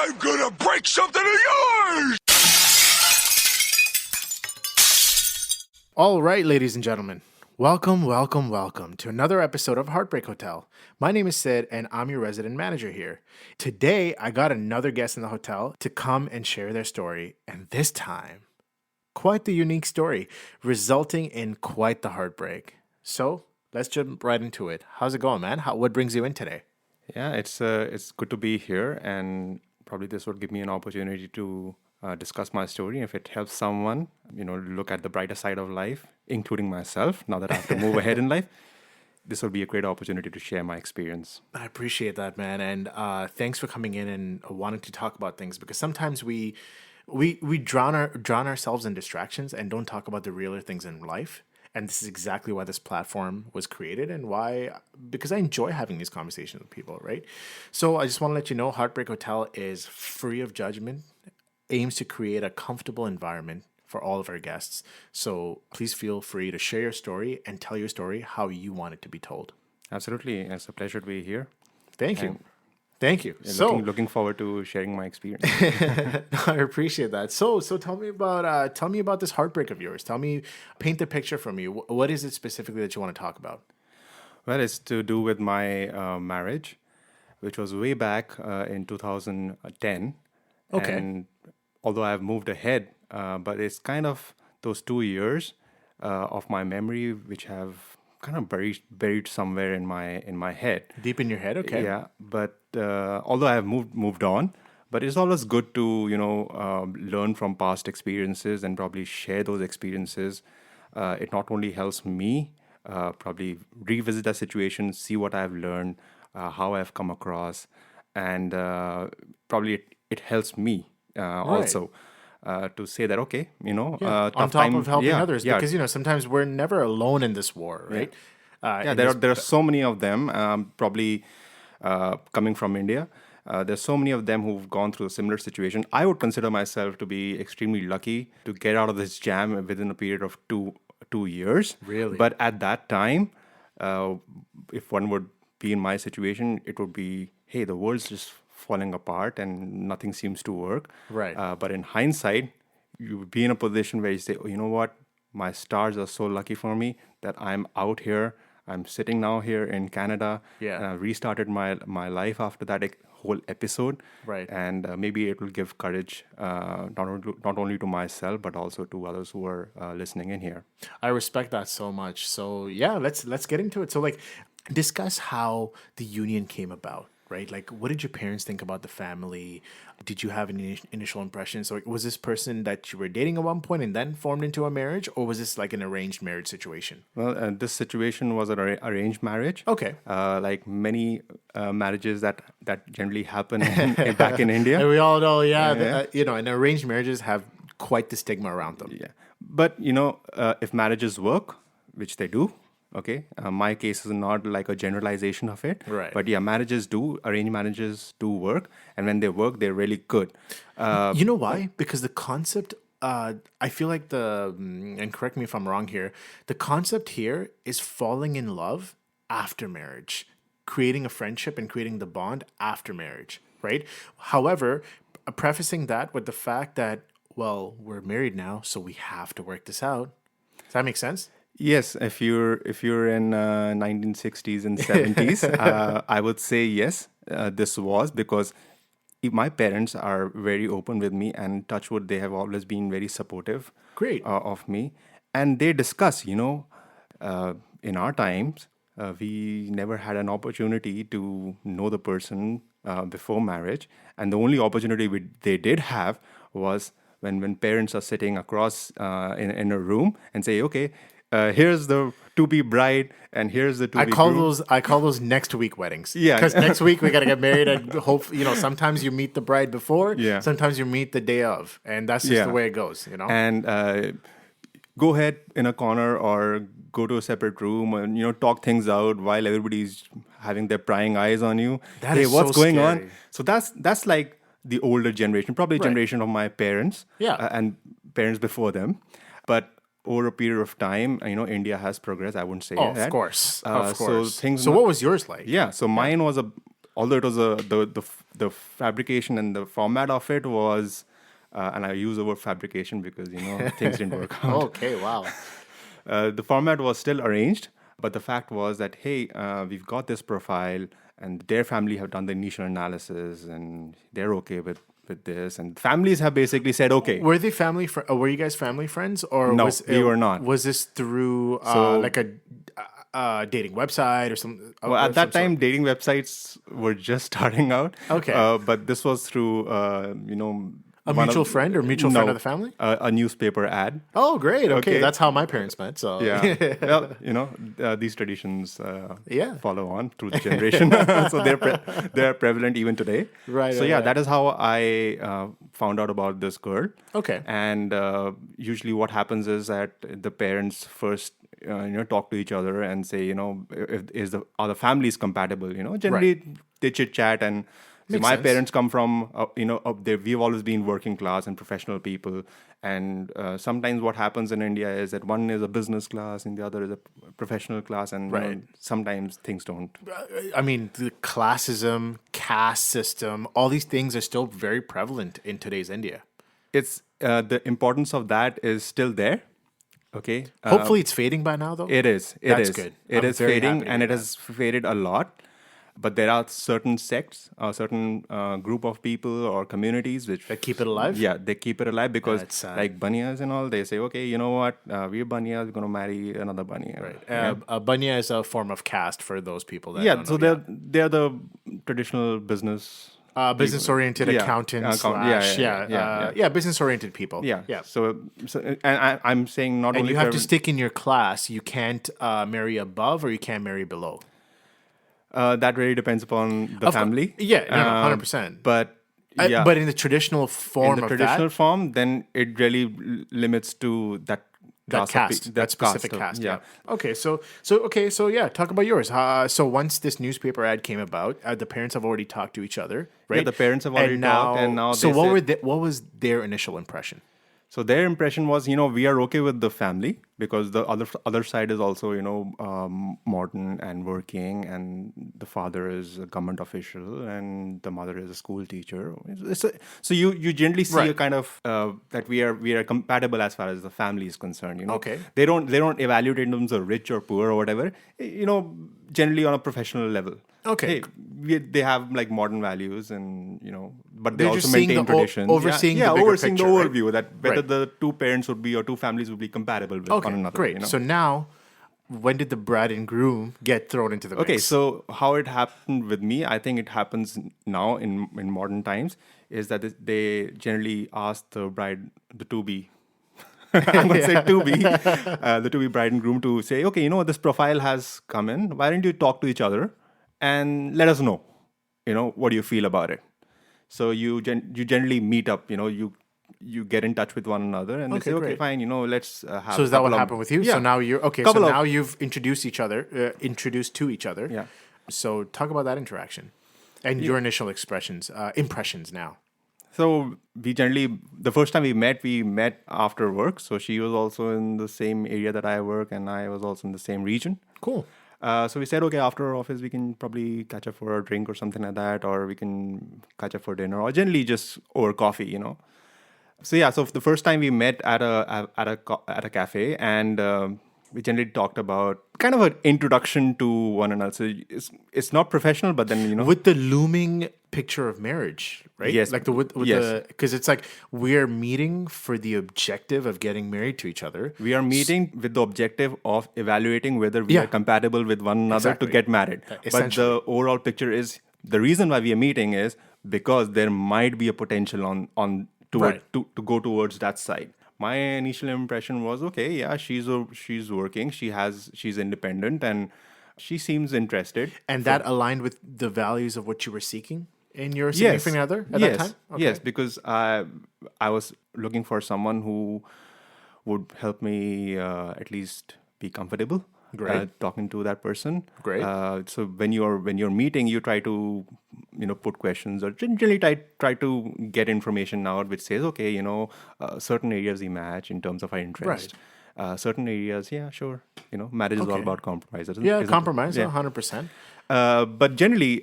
I'm gonna break something of yours! All right, ladies and gentlemen, welcome to another episode of Heartbreak Hotel. My name is Sid, and I'm your resident manager here. Today, I got another guest in the hotel to come and share their story, and this time, quite the unique story, resulting in quite the heartbreak. So, let's jump right into it. How's it going, man? What brings you in today? Yeah, it's good to be here, and probably this would give me an opportunity to discuss my story. If it helps someone, look at the brighter side of life, including myself, now that I have to move ahead in life, this will be a great opportunity to share my experience. I appreciate that, man, and thanks for coming in and wanting to talk about things, because sometimes we drown ourselves in distractions and don't talk about the realer things in life. And this is exactly why this platform was created, and because I enjoy having these conversations with people, right? So I just want to let you know, Heartbreak Hotel is free of judgment, aims to create a comfortable environment for all of our guests. So please feel free to share your story and tell your story how you want it to be told. Absolutely, it's a pleasure to be here. Thank you. Thank you. Looking forward to sharing my experience. I appreciate that. So tell me about this heartbreak of yours. Paint the picture for me. What is it specifically that you want to talk about? Well, it's to do with my marriage, which was way back in 2010. Okay. And although I've moved ahead, but it's kind of those 2 years of my memory which have kind of buried somewhere in my head. Deep in your head, okay. Yeah, but although I have moved on, but it's always good to learn from past experiences and probably share those experiences. It not only helps me probably revisit that situation, see what I've learned, how I've come across, and probably it helps me also. To say that, okay, On tough top time, of helping others, yeah, because sometimes we're never alone in this war, right? there are so many of them, probably coming from India. There's so many of them who've gone through a similar situation. I would consider myself to be extremely lucky to get out of this jam within a period of two years. Really? But at that time, if one would be in my situation, it would be, hey, the world's just falling apart and nothing seems to work. Right. But in hindsight, you would be in a position where you say, oh, you know what? My stars are so lucky for me that I'm out here. I'm sitting now here in Canada. Yeah. And I restarted my life after that whole episode. Right. And maybe it will give courage not only to myself, but also to others who are listening in here. I respect that so much. So yeah, let's get into it. So discuss how the union came about. Right? Like, what did your parents think about the family? Did you have any initial impressions? So, was this person that you were dating at one point and then formed into a marriage, or was this like an arranged marriage situation? Well, this situation was an arranged marriage. Okay. Like many marriages that generally happen back in India. And we all know, and arranged marriages have quite the stigma around them. Yeah. But, if marriages work, which they do, okay, my case is not like a generalization of it. Right. But yeah, arranged marriages do work. And when they work, they're really good. You know why? Because the concept, I feel like and correct me if I'm wrong here, the concept here is falling in love after marriage, creating a friendship and creating the bond after marriage, right? However, prefacing that with the fact that, well, we're married now, so we have to work this out. Does that make sense? Yes, if you're in 1960s and 70s, I would say yes. This was because my parents are very open with me, and touch wood, they have always been very supportive. Great. Of me, and they discuss. In our times, we never had an opportunity to know the person before marriage, and the only opportunity they did have was when parents are sitting across in a room and say, okay. Here's the to-be bride, and here's the to-be groom. I call those next week weddings. Yeah. Because next week we gotta get married, and hope sometimes you meet the bride before, Yeah. sometimes you meet the day of, and that's just the way it goes. And go ahead in a corner or go to a separate room and talk things out while everybody's having their prying eyes on you. That hey, is what's so going scary. on? So that's like the older generation, probably generation of my parents, and parents before them, but over a period of time, India has progressed. I wouldn't say that. Of course. So So what was yours like? Yeah. So mine was although it was the fabrication and the format of it was, and I use the word fabrication because things didn't work out. Okay, wow. The format was still arranged, but the fact was that, hey, we've got this profile, and their family have done the initial analysis, and they're okay with this, and families have basically said, okay. Were they family? Were you guys family friends, or No, we were not. Was this through like a dating website or some? Well, at that time, dating websites were just starting out. Okay. But this was through, A mutual friend or mutual friend of the family? A newspaper ad. Oh, great. Okay, Okay. that's how my parents met. So Yeah. Well, these traditions Yeah. follow on through the generation. So they're prevalent even today. Right, So right, yeah, right. that is how I found out about this girl. Okay. And usually what happens is that the parents first talk to each other and say, are the families compatible? Generally they chit chat. And so Makes my sense. parents come from, we've always been working class and professional people. And sometimes what happens in India is that one is a business class and the other is a professional class. And Right. sometimes things don't. I mean, the classism, caste system, all these things are still very prevalent in today's India. It's the importance of that is still there. Okay. Hopefully, it's fading by now, though. It is. That's good. It I'm is very fading, happy to and hear it has faded a lot. But there are certain sects, a certain group of people or communities which That keep it alive? Yeah, they keep it alive because, That's sad. like Banyas and all, they say, okay, you know what, we're Banyas, we're gonna marry another Banya. Right. Banya is a form of caste for those people that Yeah, don't so know. they're the traditional business. Business-oriented Yeah, accountants yeah, slash business-oriented people. Yeah, yeah. So and I'm saying not And only you have for to stick in your class. You can't marry above or you can't marry below. that really depends upon the family. Yeah, no, 100%. But yeah, But in the traditional form in the of traditional that, form, then it really limits to that that class of caste, pe- that specific of- caste. Yeah. Okay, so yeah, talk about yours. So once this newspaper ad came about, the parents have already talked to each other, right? the parents have already talked, and now so they what said- what was their initial impression? So their impression was, we are okay with the family because the other side is also, modern and working, and the father is a government official and the mother is a school teacher. So you generally see Right. a kind of that we are compatible as far as the family is concerned. Okay. They don't evaluate in terms of rich or poor or whatever. Generally on a professional level. Okay. Hey, they have like modern values, and but they They're also just seeing maintain the traditions. overseeing the bigger overseeing picture, the right? overview that whether Right. the two parents would be or two families would be compatible with Okay, one another. great. So now, when did the bride and groom get thrown into the mix? Okay, so how it happened with me, I think it happens now in modern times, is that they generally ask the bride, the to-be, I'm going to say to-be, the to-be bride and groom to say, okay, this profile has come in. Why don't you talk to each other and let us know, what do you feel about it? So you generally meet up, you get in touch with one another and Okay, they say, okay, great. fine, let's have So is that what happened with you? Yeah. So now you're okay. Couple So of- now you've introduced to each other. Yeah. So talk about that interaction and your initial impressions now. So the first time we met after work. So she was also in the same area that I work, and I was also in the same region. Cool. So we said, okay, after office, we can probably catch up for a drink or something like that, or we can catch up for dinner, or generally just over coffee, So yeah, so the first time we met at a cafe, and we generally talked about kind of an introduction to one another. So it's not professional, but then With the looming picture of marriage, right? Yes. Like with Yes. the because it's like we're meeting for the objective of getting married to each other. we are meeting with the objective of evaluating whether we Yeah. are compatible with one another Exactly. to get married. But Essentially. the overall picture is the reason why we are meeting is because there might be a potential on Right. to go towards that side. My initial impression was, okay, yeah, she's working, she's independent, and she seems interested. And that aligned with the values of what you were seeking in your significant other at that time? Okay. Yes, because I was looking for someone who would help me at least be comfortable. Great. Talking to that person. Great. So when you're meeting, you try to put questions or generally try to get information out which says, okay, certain areas we match in terms of our interest. Certain areas, yeah, sure. Marriage is all Okay. about compromise. Yeah, isn't it? compromise, Yeah. 100%. But generally,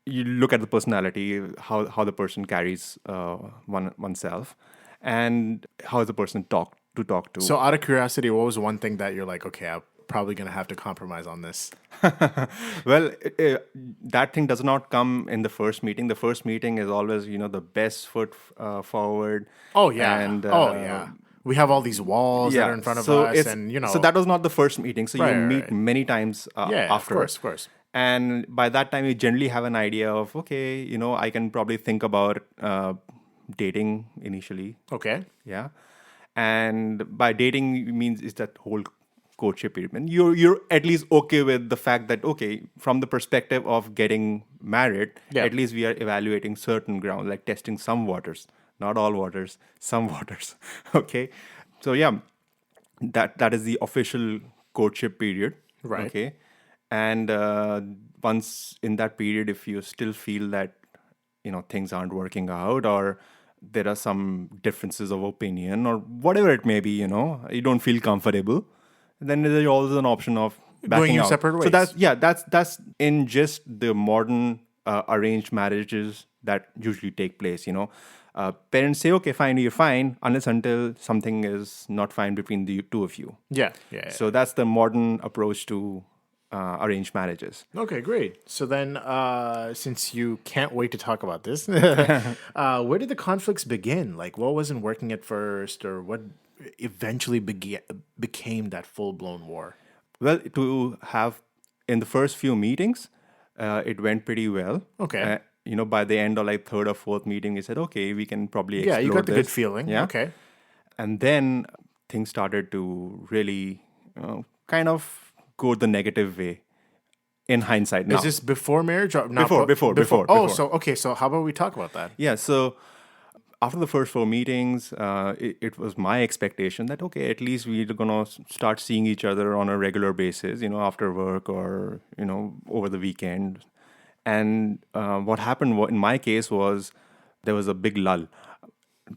you look at the personality, how the person carries oneself, and how is the person talk to. So, out of curiosity, what was one thing that you're like, okay, I'm probably gonna have to compromise on this? Well, that thing does not come in the first meeting. The first meeting is always, the best foot forward. Oh yeah. And Oh yeah. We have all these walls that are in front of us, and so that was not the first meeting. So Right, you right, meet right. many times Yeah, after. of course. And by that time, you generally have an idea of, okay, I can probably think about dating initially. Okay. Yeah. And by dating means is that whole courtship period. And you're at least okay with the fact that, okay, from the perspective of getting married, Yeah. at least we are evaluating certain ground, like testing some waters, not all waters, some waters. Okay. So yeah, that is the official courtship period. Right. Okay. And once in that period, if you still feel that things aren't working out, or there are some differences of opinion, or whatever it may be, you don't feel comfortable, then there's always an option of backing your out. separate So ways. that's in just the modern arranged marriages that usually take place. Parents say, okay, fine, you're fine, unless until something is not fine between the two of you. Yeah. Yeah. So that's the modern approach to arranged marriages. Okay, great. So then, since you can't wait to talk about this, where did the conflicts begin? Like, what wasn't working at first, or what eventually became that full blown war? Well, to have in the first few meetings, it went pretty well. Okay. By the end of like third or fourth meeting, we said, okay, we can probably explore Yeah, you got the good this. feeling. Yeah. Okay. And then things started to really kind of go the negative way in hindsight now. Is this before marriage or not? Before. Oh, so okay. So how about we talk about that? Yeah, so after the first four meetings, it was my expectation that, okay, at least we're going to start seeing each other on a regular basis, after work or, over the weekend. And what happened in my case was there was a big lull.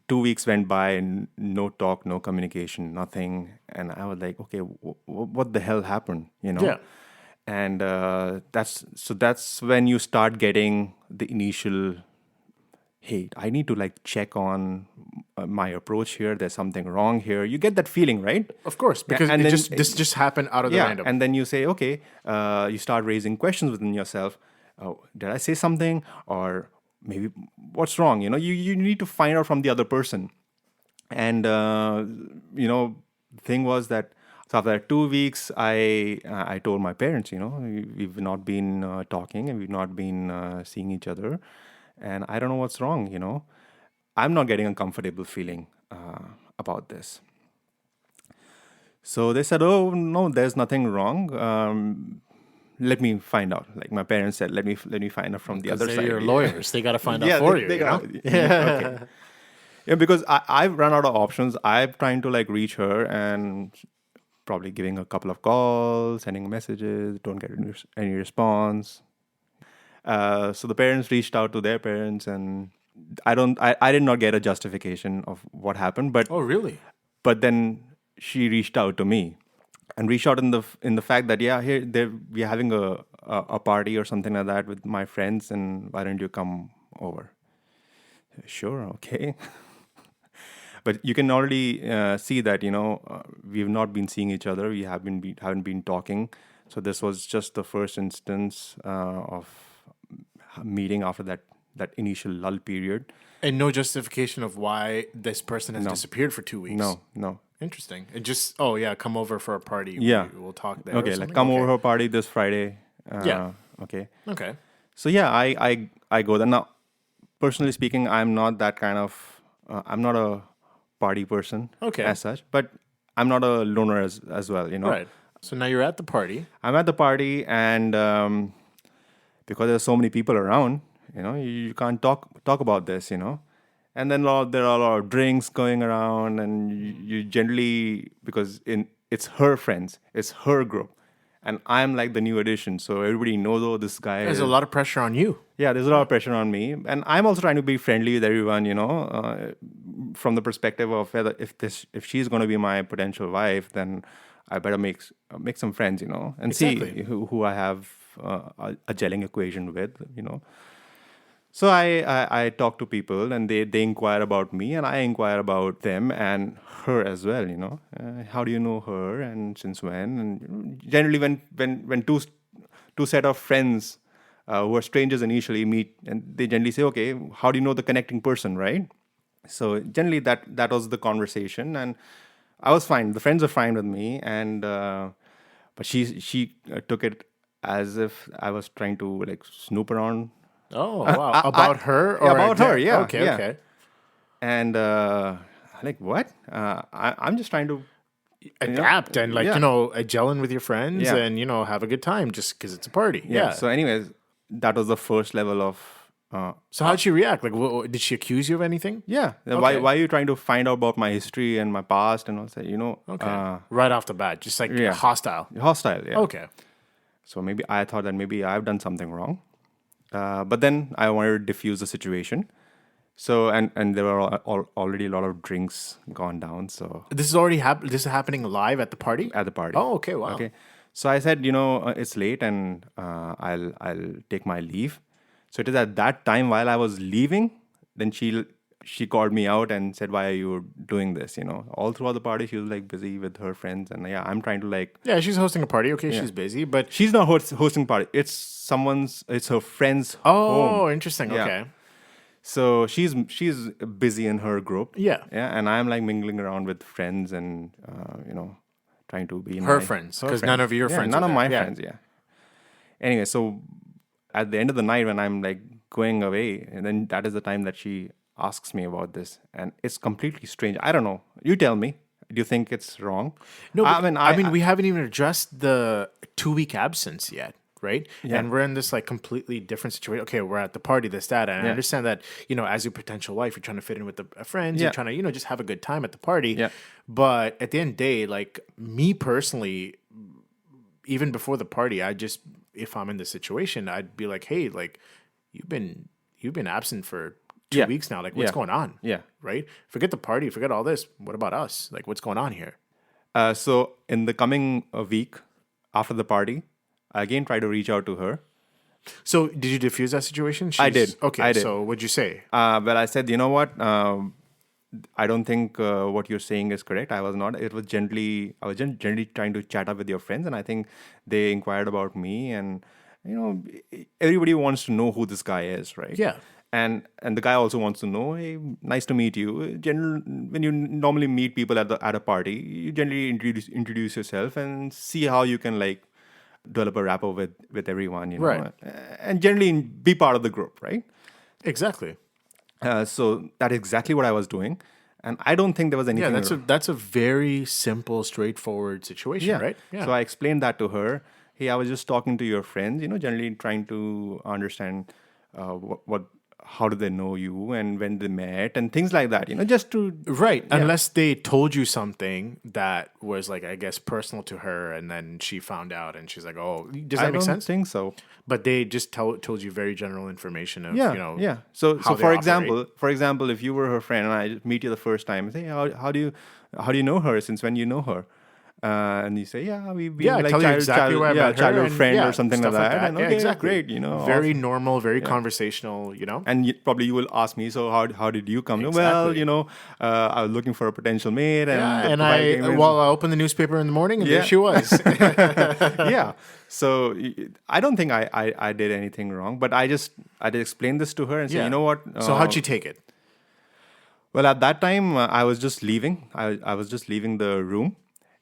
2 weeks went by and no talk, no communication, nothing. And I was like, okay, what the hell happened? Yeah. And that's when you start getting the initial, hey, I need to like check on my approach here. There's something wrong here. You get that feeling, right? Of course, because And then- this just happened out of the random. And then you say, okay, you start raising questions within yourself. Oh, did I say something? Or maybe what's wrong? You need to find out from the other person. And, the thing was that so after 2 weeks, I told my parents, we've not been talking and we've not been seeing each other. And I don't know what's wrong, I'm not getting a comfortable feeling about this. So they said, oh, no, there's nothing wrong. Let me find out. Like my parents said, let me find out from the other They're side. your lawyers. They got to find out Yeah, for they, you. they you know? got okay. Yeah, because I've run out of options. I'm trying to like reach her and probably giving a couple of calls, sending messages, don't get any response. So the parents reached out to their parents, and I did not get a justification of what happened, but Oh, really? but then she reached out to me and reached out in the fact that, yeah, here we're having a party or something like that with my friends, and why don't you come over? Sure, okay. But you can already see that we've not been seeing each other. We haven't been talking. So this was just the first instance of meeting after that initial lull period. And no justification of why this person has disappeared for 2 weeks. No. Interesting. It just, oh yeah, come over for a party. Yeah. We'll talk there. Okay, or like something? come Okay. over her party this Friday. Yeah. Okay. Okay. So yeah, I go there. Now, personally speaking, I'm not that kind of, I'm not a party person Okay. as such, but I'm not a loner as well, Right. So now you're at the party. I'm at the party, and because there's so many people around, you can't talk about this, And then there are a lot of drinks going around, and you generally, because it's her friends, it's her group, and I'm like the new addition, so everybody knows, oh, this guy. There's a lot of pressure on you. Yeah, there's a lot of pressure on me, and I'm also trying to be friendly with everyone, from the perspective of whether if she's going to be my potential wife, then I better make some friends, and Exactly. see who I have a gelling equation with, So I talk to people, and they inquire about me, and I inquire about them and her as well. How do you know her, and since when? And generally, when two set of friends who are strangers initially meet, and they generally say, okay, how do you know the connecting person, right? So generally, that was the conversation, and I was fine. The friends were fine with me, and but she took it as if I was trying to like snoop around. Oh, wow. About her Yeah, or about her, yeah. Okay, yeah. okay. And like, what? I'm just trying to Adapt and like, yeah. gel in with your friends Yeah. and, have a good time just because it's a party. Yeah. Yeah. So, anyways, that was the first level of. So how'd she react? Like, did she accuse you of anything? Yeah. Why are you trying to find out about my history and my past and all that? Okay. Right off the bat, just like yeah. hostile. Hostile. Yeah. Okay. So maybe I thought that maybe I've done something wrong, but then I wanted to diffuse the situation. So and there were already a lot of drinks gone down. So This is already happening. This is happening live at the party? at the party. Oh, okay. Wow. Okay. So I said, it's late, and I'll take my leave. So it is at that time while I was leaving, then she called me out and said, "Why are you doing this?" All throughout the party, she was like busy with her friends, and yeah, I'm trying to like. Yeah, she's hosting a party. Okay, she's busy, but She's not hosting party. It's her friend's home. oh, interesting. Yeah. Okay. So she's busy in her group. Yeah. Yeah, and I'm like mingling around with friends and trying to be Her friends, 'cause none of your friends none are of there. my Yeah. friends. Yeah. Anyway, so at the end of the night when I'm like going away, and then that is the time that she asks me about this, and it's completely strange. I don't know. You tell me. Do you think it's wrong? No, I but, mean, we haven't even addressed the 2-week absence yet, right? Yeah. And we're in this like completely different situation. Okay, we're at the party, this, that, and I Yeah. understand that as your potential wife, you're trying to fit in with the friends, Yeah. you're trying to just have a good time at the party. Yeah. But at the end of the day, like me personally, even before the party, if I'm in this situation, I'd be like, hey, like you've been absent for 2 Yeah. weeks now. Like, what's Yeah. going on? Yeah. Right? Forget the party, forget all this. What about us? Like, what's going on here? So in the coming week after the party, I again try to reach out to her. So, did you diffuse that situation? I did. Okay, I did. so what'd you say? Well, I said, you know what? I don't think what you're saying is correct. I was not. I was gently trying to chat up with your friends, and I think they inquired about me, and everybody wants to know who this guy is, right? Yeah. And the guy also wants to know, hey, nice to meet you. When you normally meet people at a party, you generally introduce yourself and see how you can like develop a rapport with everyone, Right. and generally be part of the group, right? Exactly. So that is exactly what I was doing, and I don't think there was anything. Yeah, that's a very simple, straightforward situation, right? Yeah. So I explained that to her. Hey, I was just talking to your friends, generally trying to understand how do they know you and when they met and things like that, just to Right. Unless they told you something that was like, I guess, personal to her, and then she found out and she's like, oh, does that I make don't sense? think so. But they just told you very general information of, Yeah. So how they for operate. example, if you were her friend and I just meet you the first time, say, how do you know her? Since when you know her? And you say, yeah, we've been like tell you exactly where I met her childhood and, friend or something like stuff that. And Yeah, okay, exactly. great, Very awesome. normal, very conversational, And probably you will ask me, so how did you come? Exactly. Well, I was looking for a potential mate, and Yeah, the and provider came in. I opened the newspaper in the morning, and there Yeah. she was. Yeah. So I don't think I did anything wrong, but I did explain this to her and say, you know what? So how'd she take it? Well, at that time, I was just leaving. I was just leaving the room.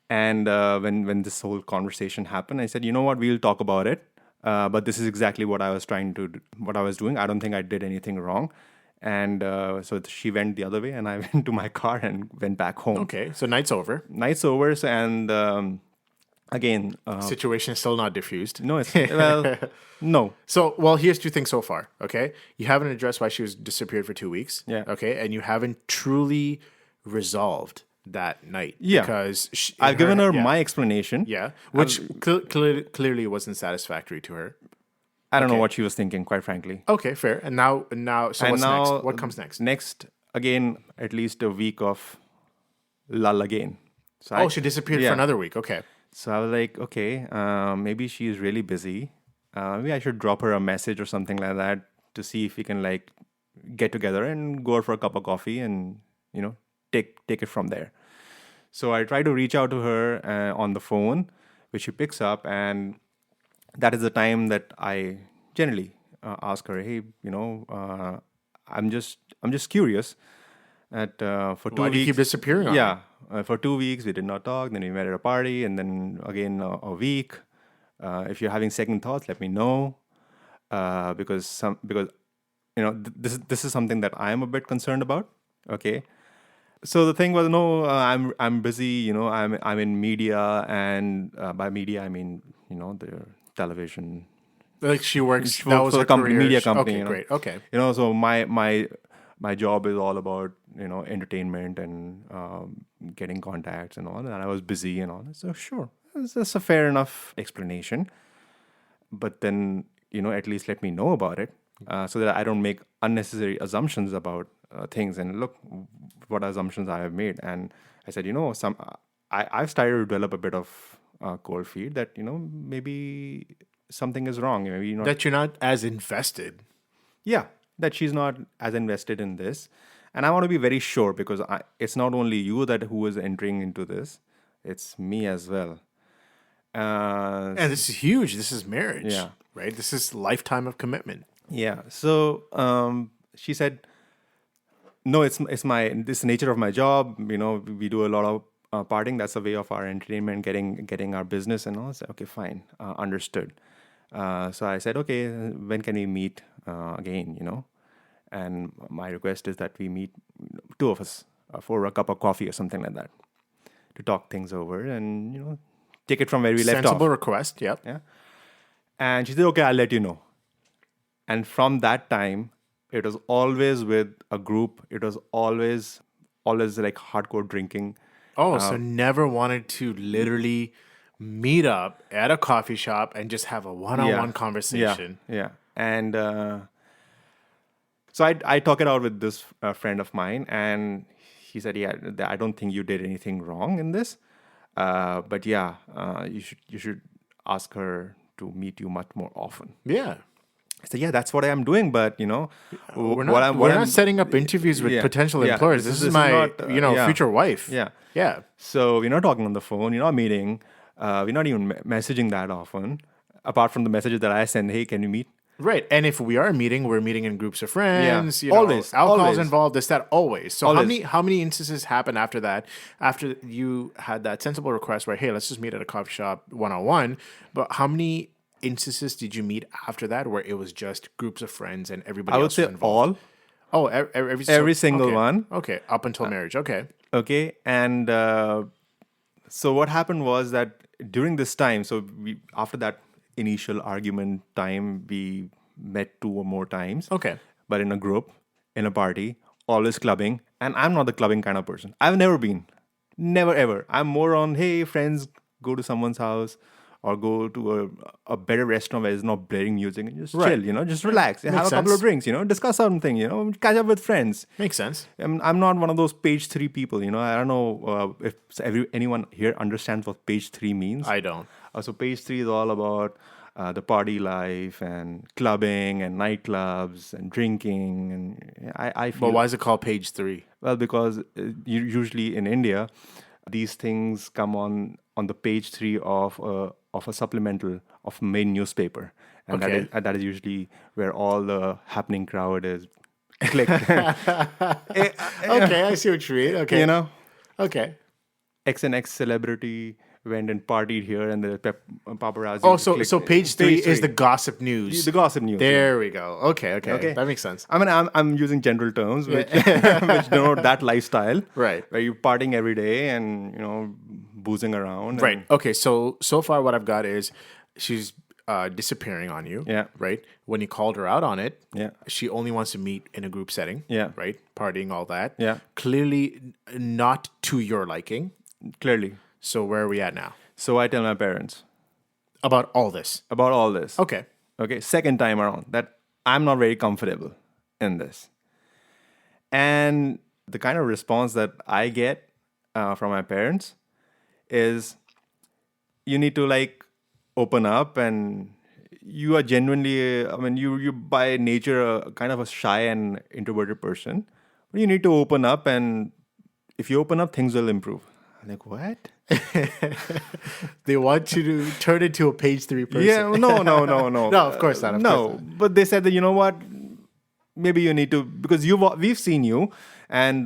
And when this whole conversation happened, I said, you know what? We'll talk about it. But this is exactly what I was what I was doing. I don't think I did anything wrong. And so she went the other way, and I went to my car and went back home. Okay, so night's over. Night's over, and again, Situation is still not diffused. no, it's no. So, well, here's 2 things so far. Okay, you haven't addressed why she was disappeared for 2 weeks. Yeah. Okay, and you haven't truly resolved that night. Yeah. because I've given her yeah, my explanation. yeah, which clearly wasn't satisfactory to her. I don't know what she was thinking, quite frankly. Okay, fair. And now, so And what's now, next? What comes next? Next, again, at least a week of lull again. So She disappeared for another week. Okay. So I was like, okay, maybe she's really busy. Maybe I should drop her a message or something like that to see if we can like get together and go out for a cup of coffee and, take it from there. So I try to reach out to her on the phone, which she picks up, and that is the time that I generally ask her, hey, I'm just curious. At for 2 Why do you weeks, keep disappearing on me? yeah, for 2 weeks we did not talk. Then we met at a party, and then again a week. If you're having second thoughts, let me know, because this is something that I am a bit concerned about. Okay, so the thing was, no, I'm busy. I'm in media, and by media I mean the television Like she works. for, That was for her the company, career. media company. Okay, great. Okay. So my job is all about entertainment and getting contacts and all. And I was busy and all. So sure, that's a fair enough explanation. But then at least let me know about it, so that I don't make unnecessary assumptions about things. And look, what assumptions I have made. And I said, I've started to develop a bit of cold feet that maybe something is wrong. Maybe That you're not as invested. yeah, that she's not as invested in this. And I want to be very sure, because it's not only you who is entering into this, it's me as well. And this is huge. This is marriage. Yeah. Right? This is lifetime of commitment. Yeah. So she said, no, it's this nature of my job. We do a lot of partying. That's a way of our entertainment, getting our business and all. I said, okay, fine, understood. So I said, okay, when can we meet again? And my request is that we meet, two of us, for a cup of coffee or something like that, to talk things over and take it from where we left Sensible off. request. Yep. Yeah. And she said, okay, I'll let you know. And from that time, it was always with a group. It was always like hardcore drinking. Oh, so never wanted to literally meet up at a coffee shop and just have a one-on-one conversation. Yeah. And so I talk it out with this friend of mine, and he said, yeah, I don't think you did anything wrong in this. But yeah, you should ask her to meet you much more often. Yeah. I said, yeah, that's what I am doing. But We're not setting up interviews with potential employers. This is my not, future wife. Yeah. Yeah. So we're not talking on the phone. We're not meeting. We're not even messaging that often. Apart from the messages that I send, hey, can you meet? Right. And if we are meeting, we're meeting in groups of friends. Yeah. Always. Alcohol's Always. involved. This, that, always. So Always. how many instances happened after that? After you had that sensible request where, hey, let's just meet at a coffee shop 1-on-1. But how many instances did you meet after that where it was just groups of friends and everybody I would else say was involved? all. Oh, Every single okay. one. Okay. Up until marriage. Okay. Okay. And so what happened was that during this time, so after that initial argument time, we met 2 or more times. Okay. But in a group, in a party, always clubbing. And I'm not the clubbing kind of person. I've never been. Never ever. I'm more on, hey, friends, go to someone's house or go to a better restaurant where there's not blaring music and just Right. chill, just relax. Have a couple sense. of drinks, discuss something, catch up with friends. Makes sense. I'm not one of those page 3 people, I don't know if anyone here understands what page 3 means. I don't. So page 3 is all about the party life and clubbing and nightclubs and drinking. And I feel... But why is it called page 3? Well, because usually in India, these things come on the page 3 of a supplemental of main newspaper. And Okay. that is usually where all the happening crowd is clicked. Okay, I see what you mean. Okay. Okay. X and X celebrity went and partied here, and the paparazzi. Oh, so clicked. so page 3 is 3. the gossip news. The gossip news. There we go. Okay. That makes sense. I mean, I'm using general terms which which denote that lifestyle, Right. Where you're partying every day and boozing around, Right. and- Okay. So far, what I've got is she's disappearing on you. Yeah. Right. When you called her out on it. Yeah. She only wants to meet in a group setting. Yeah. Right. Partying, all that. Yeah. Clearly not to your liking. Clearly. So where are we at now? So I tell my parents About all this. about all this. Okay. Okay, second time around, that I'm not very comfortable in this. And the kind of response that I get from my parents is, you need to open up and you are genuinely, I mean, you by nature are kind of a shy and introverted person. But you need to open up, and if you open up, things will improve. I'm like, what? They want you to turn into a page 3 person. Yeah, no. No, of course not. Of No, course not. but they said that, you know what? Maybe you need to, because we've seen you, and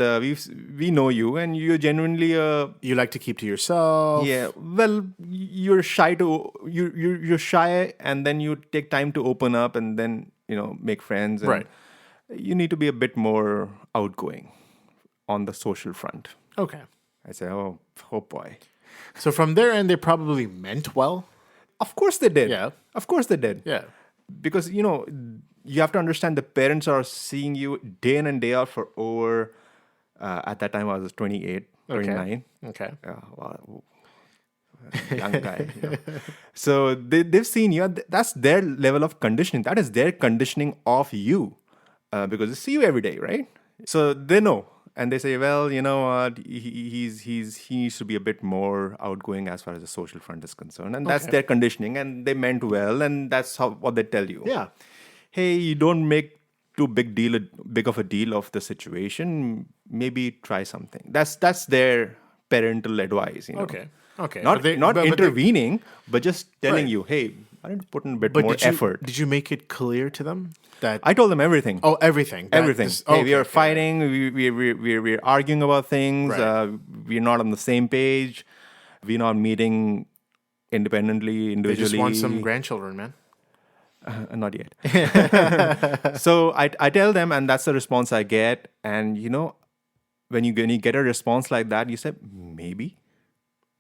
we know you, and you're genuinely You like to keep to yourself. yeah. Well, you're shy you're shy, and then you take time to open up, and then make friends. And Right. You need to be a bit more outgoing on the social front. Okay. I say, oh boy. So from their end, they probably meant well. Of course they did. Yeah. Of course they did. Yeah. Because you have to understand the parents are seeing you day in and day out for over. At that time, I was 28, 29. Okay. Wow, young guy. So they've seen you. That's their level of conditioning. That is their conditioning of you, because they see you every day, right? So they know, and they say, well, you know what, he needs to be a bit more outgoing as far as the social front is concerned, and that's their conditioning, and they meant well, and that's what they tell you. Yeah. Hey, you don't make too big of a deal of the situation. Maybe try something. That's their parental advice. Okay. Okay. Not But intervening, but just telling Right. you, hey, I need to put in a bit But more did you, effort. Did you make it clear to them that? I told them everything. Oh, everything. That Everything. this- Hey, we okay, are okay. fighting. We're arguing about things. Right. We're not on the same page. We're not meeting independently, They individually. just want some grandchildren, man. Not yet. So I tell them, and that's the response I get. And when you get a response like that, you say maybe.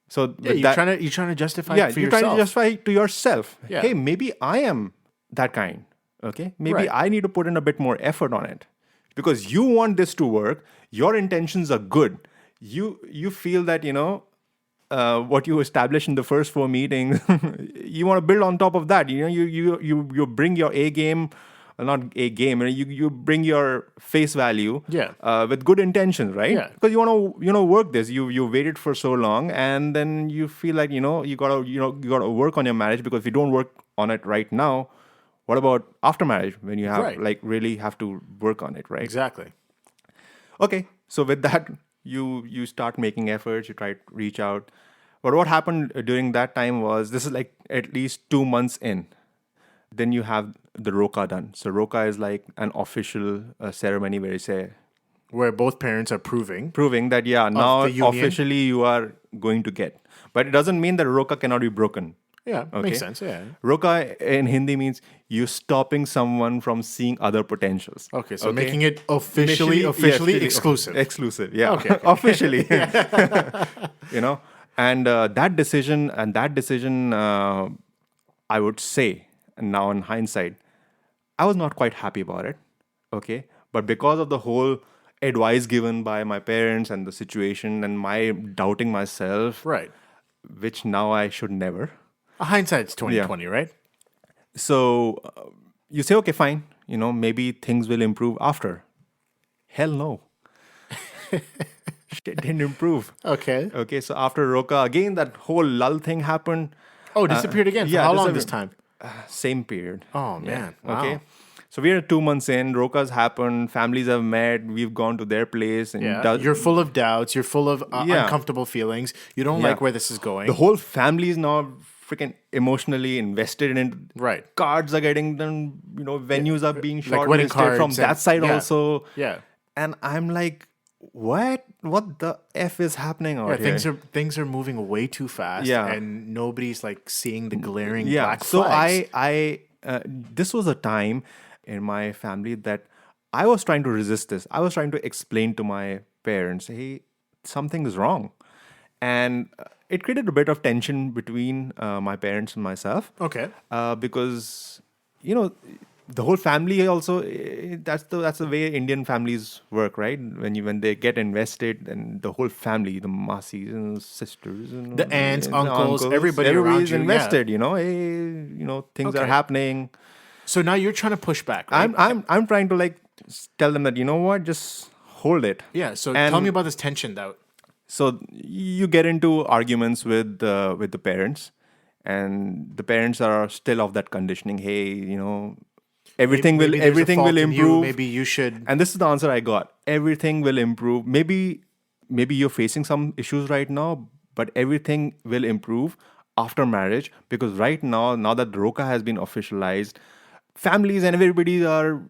So Yeah, with you're trying to justify yeah, it for you're yourself. trying to justify it to yourself. Yeah. Hey, maybe I am that kind. Okay, maybe Right. I need to put in a bit more effort on it, because you want this to work. Your intentions are good. You feel that what you established in the first 4 meetings, you want to build on top of that. You bring your A game, not A game. You bring your face value. Yeah. With good intentions, right? Yeah. Because you want to work this. You waited for so long, and then you feel like you gotta work on your marriage, because if you don't work on it right now, what about after marriage, when you have Right. really have to work on it, right? Exactly. Okay, so with that, you start making efforts. You try to reach out. But what happened during that time was, this is like at least 2 months in. Then you have the roka done. So roka is like an official ceremony where you say, Where both parents are proving. proving that now the union. officially you are going to get. But it doesn't mean that roka cannot be broken. Yeah, Okay. makes sense. Yeah. Roka in Hindi means you stopping someone from seeing other potentials. Okay, so making it officially exclusive. Exclusive, yeah. Okay, okay. Officially. And that decision, I would say, now in hindsight, I was not quite happy about it. Okay. But because of the whole advice given by my parents and the situation and my doubting myself, Right. which now I should never. Hindsight's 2020, right? So you say, okay, fine. Maybe things will improve after. Hell no. Shit didn't improve. Okay. Okay, so after Roka, again, that whole lull thing happened. Oh, disappeared again. For yeah, how long disappeared. this time? Same period. Oh man. Wow. Okay. So we're 2 months in. Rokas happened. Families have met. We've gone to their place. And Yeah. You're full of doubts. You're full of Yeah. uncomfortable feelings. You don't Yeah. like where this is going. the whole family is now freaking emotionally invested in it. Right. Cards are getting done. Venues are being Like wedding shortlisted from cards that and- side yeah. also. Yeah. And I'm like, what? What the F is happening out Yeah, here? things are moving way too fast, Yeah. and nobody's like seeing the glaring Yeah. black So flags. this was a time in my family that I was trying to resist this. I was trying to explain to my parents, hey, something is wrong. And it created a bit of tension between my parents and myself. Okay. Because, the whole family also, that's the way Indian families work, right? When they get invested, and the whole family, the masis and sisters and The aunts, uncles, everybody around everybody's you, yeah. invested. Hey, things are Okay. happening. So now you're trying to push back, right? I'm trying to tell them that, what, just hold it. Yeah. So And- tell me about this tension that. So you get into arguments with the parents, and the parents are still of that conditioning. Hey, Maybe there's a everything fault will in you. improve. Maybe you should. And this is the answer I got. Everything will improve. Maybe you're facing some issues right now, but everything will improve after marriage, because right now that Roka has been officialized, families and everybody are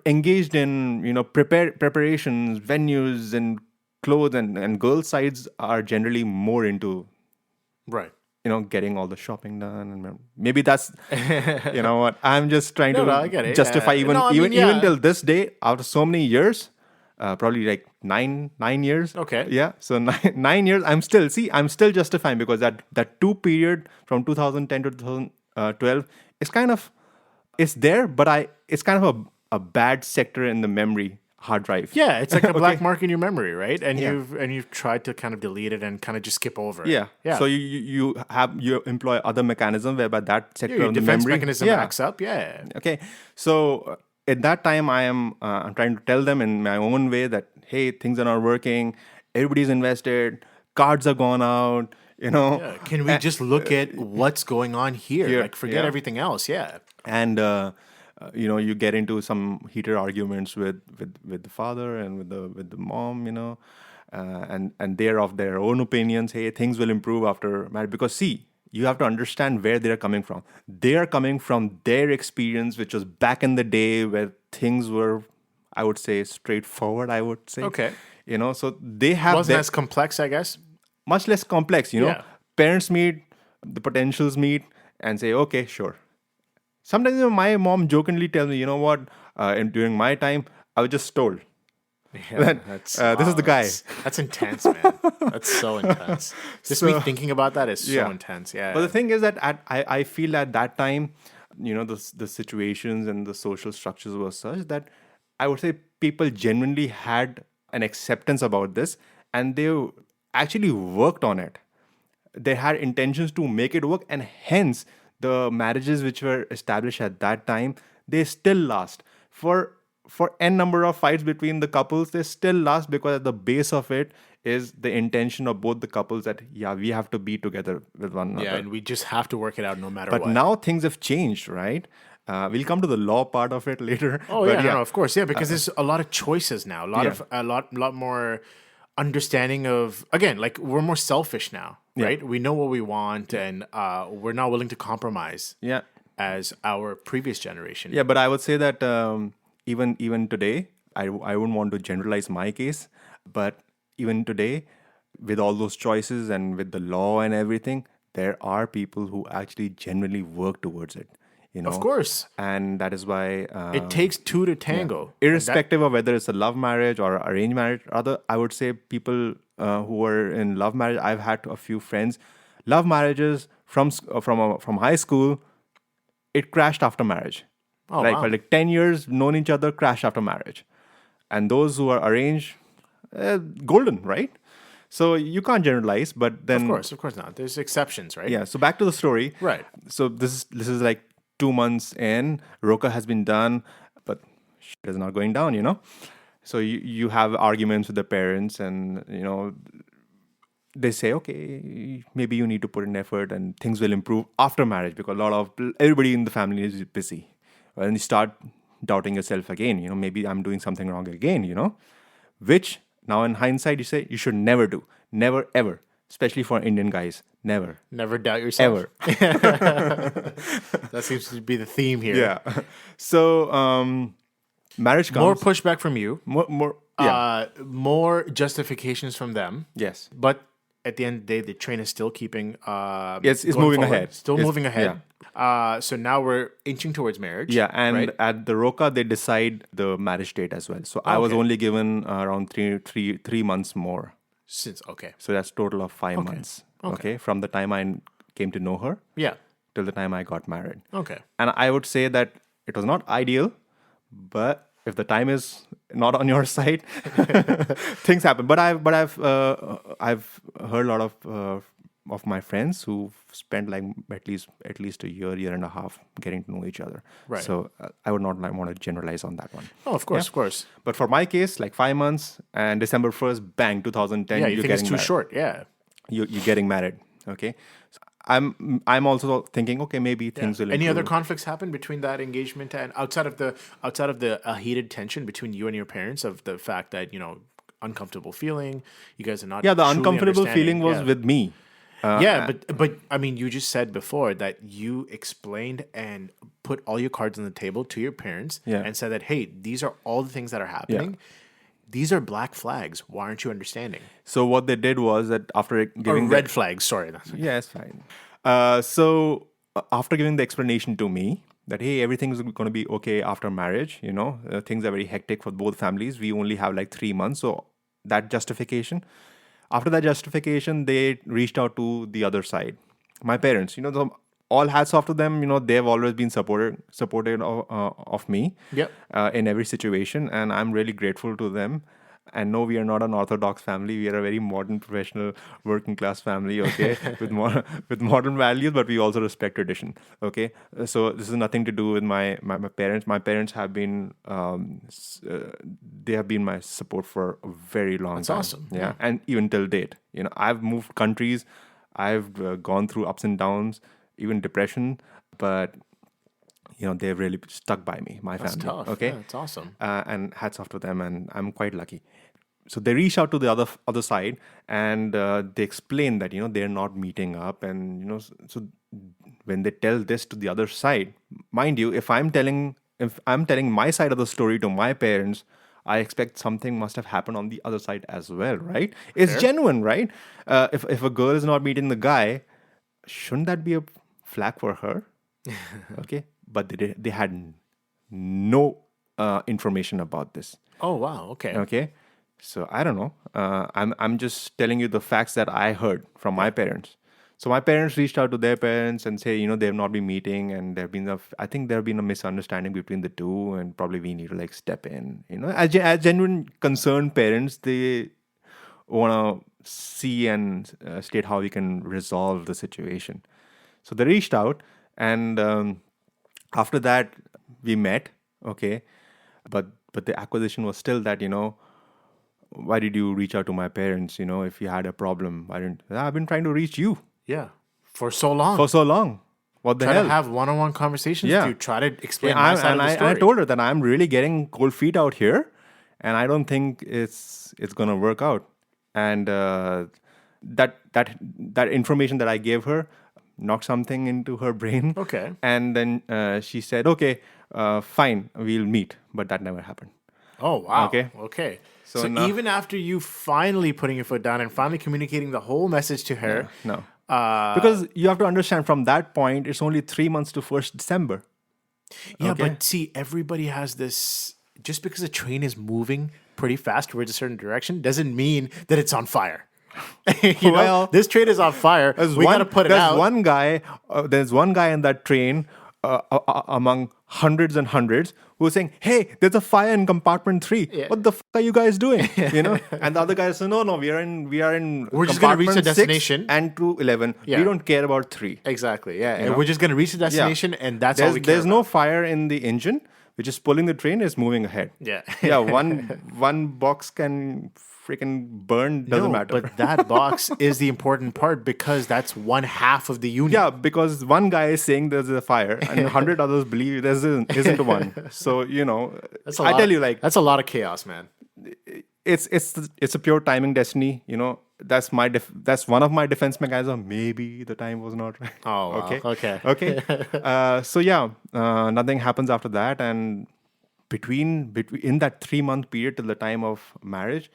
engaged in preparations, venues, and clothes, and girls' sides are generally more into Right. getting all the shopping done. And maybe that's, what, I'm just trying No, to I get it. justify Yeah. even No, I even mean, even yeah. till this day, after so many years, probably like nine years. Okay. Yeah. So 9 years, I'm still justifying, because that two period from 2010 to 2012 is kind of, it's there, but it's kind of a bad sector in the memory hard drive. Yeah, it's like a black Okay. mark in your memory, right? And Yeah. you've tried to kind of delete it and kind of just skip over it. Yeah. Yeah. So you employ other mechanism whereby that sector Your of the defense memory mechanism acts up. Yeah. Okay. So at that time, I'm trying to tell them in my own way that, hey, things are not working. Everybody's invested. Cards are gone out. Yeah. Can we just look at what's going on here? Here, Like, forget yeah. everything else. Yeah. And you get into some heated arguments with the father and with the mom. And they're of their own opinions. Hey, things will improve after marriage, because see, you have to understand where they're coming from. They are coming from their experience, which was back in the day where things were, I would say, straightforward. I would say, Okay. so they have Wasn't as complex, I guess. much less complex. Yeah. Parents meet, the potentials meet, and say, okay, sure. Sometimes my mom jokingly tells me, you know what, and during my time, I was just told. Yeah, This is the guy. That's intense, man. That's so intense. Just me thinking about that is so Yeah. intense. Yeah. But the thing is that I feel at that time, the situations and the social structures were such that I would say people genuinely had an acceptance about this, and they actually worked on it. They had intentions to make it work, and hence the marriages which were established at that time, they still last for n number of fights between the couples. They still last because at the base of it is the intention of both the couples that, yeah, we have to be together with one another. yeah, and we just have to work it out no matter But what. now things have changed, right? We'll come to the law part of it later. Oh but yeah, no, of course, yeah, because there's a lot of choices now, a lot more understanding of, again, like, we're more selfish now, right? We know what we want, and we're not willing to compromise yeah. as our previous generation. Yeah, but I would say that even today, I wouldn't want to generalize my case, but even today, with all those choices and with the law and everything, there are people who actually genuinely work towards it. Of course, And that is why, it takes two to tango. irrespective of whether it's a love marriage or arranged marriage, rather, I would say people who are in love marriage, I've had a few friends, love marriages from high school, it crashed after marriage. Oh, Like wow. for like 10 years, known each other, crashed after marriage. And those who are arranged, golden, right? So you can't generalize, but then Of course not. There's exceptions, right? yeah. So back to the story. Right. So this is like 2 months in. Roka has been done, but shit is not going down. So you have arguments with the parents, and they say, okay, maybe you need to put in effort, and things will improve after marriage, because everybody in the family is busy. And you start doubting yourself again. Maybe I'm doing something wrong again. Which now in hindsight you say you should never do, never ever, especially for Indian guys, never. Never doubt yourself. Ever. That seems to be the theme here. Yeah. So marriage comes. More pushback from you. More. Yeah. More justifications from them. Yes. But at the end of the day, the train is still keeping. It's going moving forward. ahead. Still It's- moving ahead. So now we're inching towards marriage. Yeah, and right? at the Roka they decide the marriage date as well. So I was Okay. only given around three months more. Since okay, So that's total of 5 months. Okay. From the time I came to know her yeah, till the time I got married. okay, And I would say that it was not ideal, but if the time is not on your side, things happen. But I've heard a lot of my friends who spent like at least a year and a half getting to know each other. Right. So I would not want to generalize on that one. oh, of course, of course. But for my case, like 5 months, and December 1st, bang, 2010, Yeah, you you're think it's getting too married. short? Yeah, You're getting married. Okay. So I'm also thinking, okay, maybe things will Any other improve. conflicts happen between that engagement and outside of the heated tension between you and your parents of the fact that uncomfortable feeling, you guys are not Yeah, the truly uncomfortable understanding. feeling was with me. Yeah, but I mean, you just said before that you explained and put all your cards on the table to your parents Yeah. and said that, hey, these are all the things that are happening. These are black flags. Why aren't you understanding? So what they did was that after Or giving red flags. Sorry. yeah, it's fine. After giving the explanation to me that hey, everything is going to be okay after marriage, things are very hectic for both families. We only have like 3 months, so that justification. After that justification, they reached out to the other side. My parents, all hats off to them. They've always been supported of me Yep. in every situation, and I'm really grateful to them. And no, we are not an orthodox family. We are a very modern, professional, working class family. Okay, with modern values, but we also respect tradition. Okay, so this is nothing to do with my parents. My parents have been they have been my support for a very long time. awesome. Yeah, and even till date, I've moved countries, I've gone through ups and downs, even depression, but they've really stuck by me, my That's family. tough. Okay, Yeah, it's awesome. and hats off to them, and I'm quite lucky. So they reach out to the other side, and they explain that they're not meeting up, and so when they tell this to the other side, mind you, if I'm telling my side of the story to my parents, I expect something must have happened on the other side as well, right? It's genuine, right? If a girl is not meeting the guy, shouldn't that be a flag for her? Okay, but they had no information about this. Oh, wow. Okay. Okay, so I don't know. I'm just telling you the facts that I heard from my parents. So my parents reached out to their parents and say, they've not been meeting, and I think there have been a misunderstanding between the two, and probably we need to like step in. As genuine concerned parents, they want to see and state how we can resolve the situation. So they reached out, and after that we met. Okay, but the acquisition was still that why did you reach out to my parents? If you had a problem, why didn't I've been trying to reach you Yeah. For so long. for so long? What the Try hell? to have one-on-one conversations Yeah. with you. Try to explain Yeah, my side of the story. I told her that I'm really getting cold feet out here, and I don't think it's gonna work out. And that information that I gave her knocked something into her brain. Okay. And then she said, "Okay, fine, we'll meet." But that never happened. Oh, wow. Okay. Okay. So So, now- even after you finally putting your foot down and finally communicating the whole message to her, No, because you have to understand from that point, it's only 3 months to 1st December. yeah, Okay. but see, everybody has this. Just because a train is moving pretty fast towards a certain direction doesn't mean that it's on fire. Well, this train is on fire. We got to put it there's out. There's one guy in that train among hundreds and hundreds who was saying, "Hey, there's a fire in compartment 3. Yeah. What the fuck are you guys doing?" And the other guy said, "No, we are in We're just gonna reach the compartment 6 destination. and to 11. Yeah. We don't care about 3." Exactly. Yeah, and we're just gonna reach the destination, and that's all we care There's no fire in the engine, which is pulling the train is moving ahead. Yeah. Yeah, one box can freaking burn, doesn't matter. But that box is the important part because that's one half of the unit. Yeah, because one guy is saying there's a fire, and 100 others believe there isn't one. So That's a I lot, tell you, like that's a lot of chaos, man. it's a pure timing destiny. That's that's one of my defense mechanisms. Maybe the time was not right. Oh, wow. Okay. Okay. Okay. So yeah, nothing happens after that, and between in that 3 month period till the time of marriage,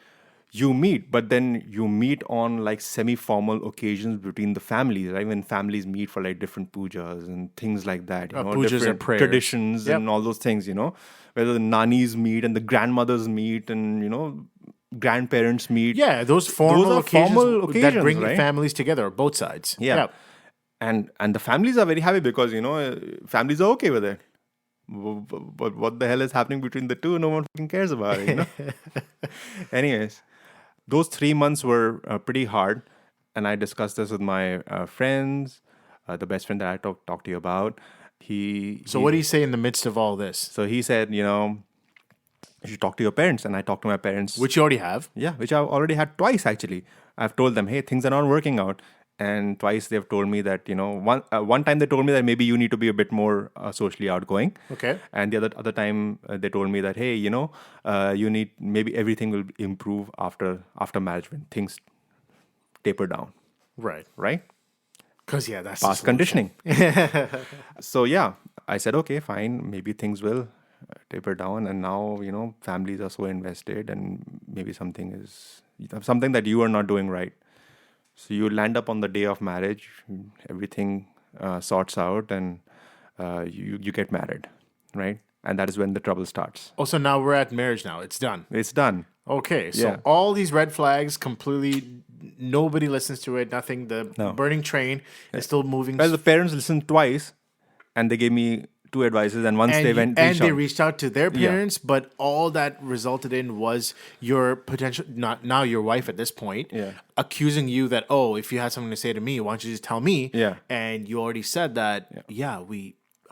you meet, but then you meet on like semi-formal occasions between the families, right? When families meet for like different pujas and things like that, pujas and different prayers. traditions Yep. and all those things, whether the nannies meet and the grandmothers meet and grandparents meet. Yeah, those formal are occasions, formal that occasions, bring right? families together, both sides. Yeah. And the families are very happy because families are okay with it. But what the hell is happening between the two? No one fucking cares about it. Anyways, those 3 months were pretty hard, and I discussed this with my friends. The best friend that I talked to you about. So what do you say in the midst of all this? So he said, you should talk to your parents, and I talked to my parents. Which you already have. Yeah, which I've already had twice actually. I've told them, hey, things are not working out. and twice they've told me that, one time they told me that maybe you need to be a bit more socially outgoing. Okay. And the other time they told me that, hey, you need, maybe everything will improve after marriage when things taper down, Right. right? Because, yeah, that's the Past solution. conditioning. So yeah, I said, okay, fine, maybe things will taper down, and now families are so invested, and maybe something that you are not doing right. So you land up on the day of marriage, everything sorts out, and you get married, right? And that is when the trouble starts. Oh, so now we're at marriage now. It's done. It's done. Okay, so Yeah. all these red flags completely, nobody listens to it, nothing. The No. burning train is still moving. Well, the parents listened twice, and they gave me two advices, and once and they you- went, and they out. reached out to their parents, but all that resulted in was your potential, not now your wife at this point, Yeah. accusing you that, oh, if you had something to say to me, why don't you just tell me? Yeah. And you already said that,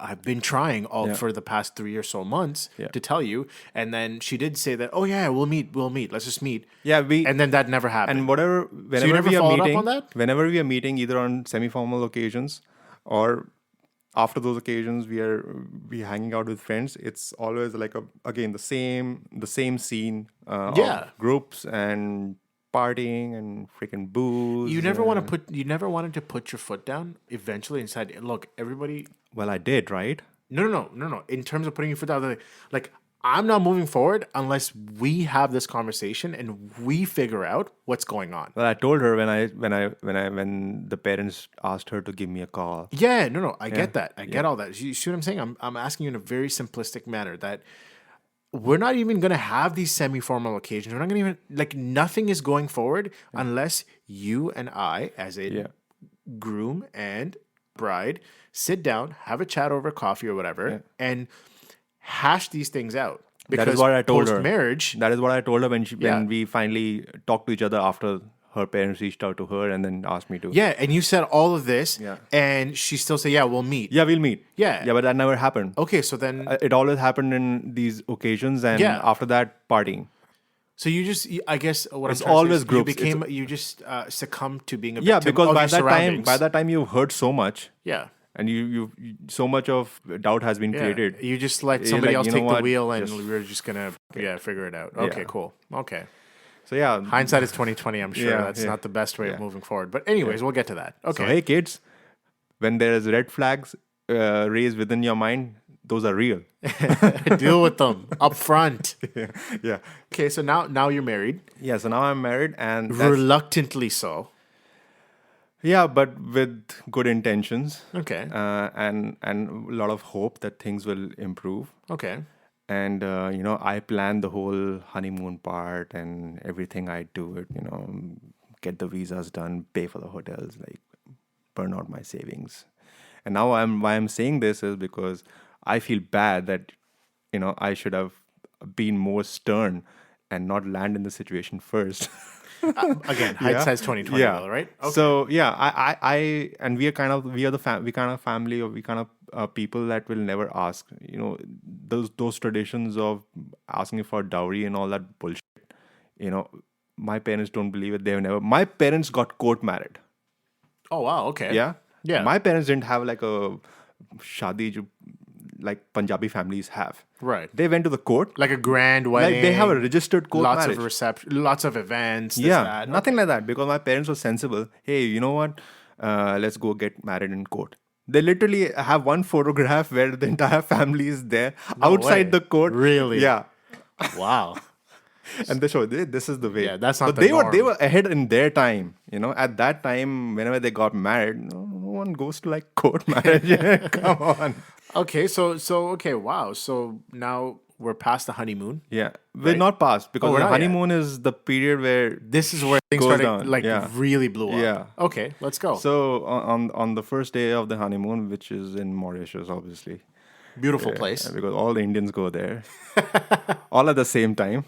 I've been trying for the past 3 or so months Yeah. to tell you. And then she did say that, oh yeah, we'll meet. Let's just meet. Yeah, And then that never happened. and whenever never we are followed up meeting, on that? whenever we are meeting, either on semi-formal occasions or after those occasions, we hanging out with friends. It's always like again the same scene. Yeah. Of groups and partying and freaking booze. You never wanted to put your foot down eventually and said, look, everybody. Well, I did, right? No. In terms of putting your foot down, like I'm not moving forward unless we have this conversation and we figure out what's going on. Well, I told her when the parents asked her to give me a call. Yeah, no. I get that. I get all that. You see what I'm saying? I'm asking you in a very simplistic manner that we're not even going to have these semi-formal occasions. We're not going to even, nothing is going forward unless you and I, as a groom and bride, sit down, have a chat over coffee or whatever, and hash these things out. Because That is what I told her. Post-marriage, That is what I told her when Yeah. we finally talked to each other after her parents reached out to her and then asked me to. yeah, and you said all of this, Yeah. and she still said, yeah, we'll meet. Yeah, we'll meet. Yeah. Yeah, but that never happened. Okay, so then, It always happened in these occasions, and Yeah. after that, partying. so I guess what It's I'm trying always to say is groups. you just succumbed to being a Yeah, victim because of by your that surroundings. time you've heard so much, Yeah. and you so much of doubt has been Yeah. created. You just let You're somebody like, else you know take the what? wheel, and Just- we're just gonna figure it out. Okay, Yeah. cool. Okay, So yeah, hindsight is 2020. I'm sure Yeah, that's yeah. not the best way of Yeah. moving forward. But anyways, we'll get to that. So Okay. hey kids, when there's red flags raised within your mind, those are real. Deal with them up front. Yeah. Okay, so now you're married, Yeah. So now I'm married, and that's, reluctantly so. yeah, but with good intentions, Okay. and a lot of hope that things will improve. Okay. And I plan the whole honeymoon part and everything. I do it, get the visas done, pay for the hotels, like burn out my savings. And now why I'm saying this is because I feel bad that I should have been more stern and not land in the situation first. Again, hindsight's 2020, Yeah. though, right? Okay. So yeah, I and we are kind of family, or we kind of people that will never ask. Those traditions of asking for dowry and all that bullshit. My parents don't believe it. They've never. My parents got court married. Oh wow. Okay. Yeah. Yeah. My parents didn't have like a shadi like Punjabi families have. Right. They went to the court. Like a grand wedding. Like they have a registered court lots marriage. of reception, lots of events. This, Yeah, that. nothing like that, because my parents were sensible. Hey, you know what? Let's go get married in court. They literally have one photograph where the entire family is there outside way. the court. Really? Yeah. Wow. And they show this is the way. Yeah, that's not But the they norm. were ahead in their time. At that time, whenever they got married, no one goes to like court marriage. Come on. Okay, so okay, wow. So now we're past the honeymoon. Yeah, we're not past, because we're the not yet. honeymoon is the period where This is where things goes started down. Yeah. really blew up. Yeah. Okay, let's go. So on the first day of the honeymoon, which is in Mauritius, obviously. Beautiful place. Because all the Indians go there, all at the same time.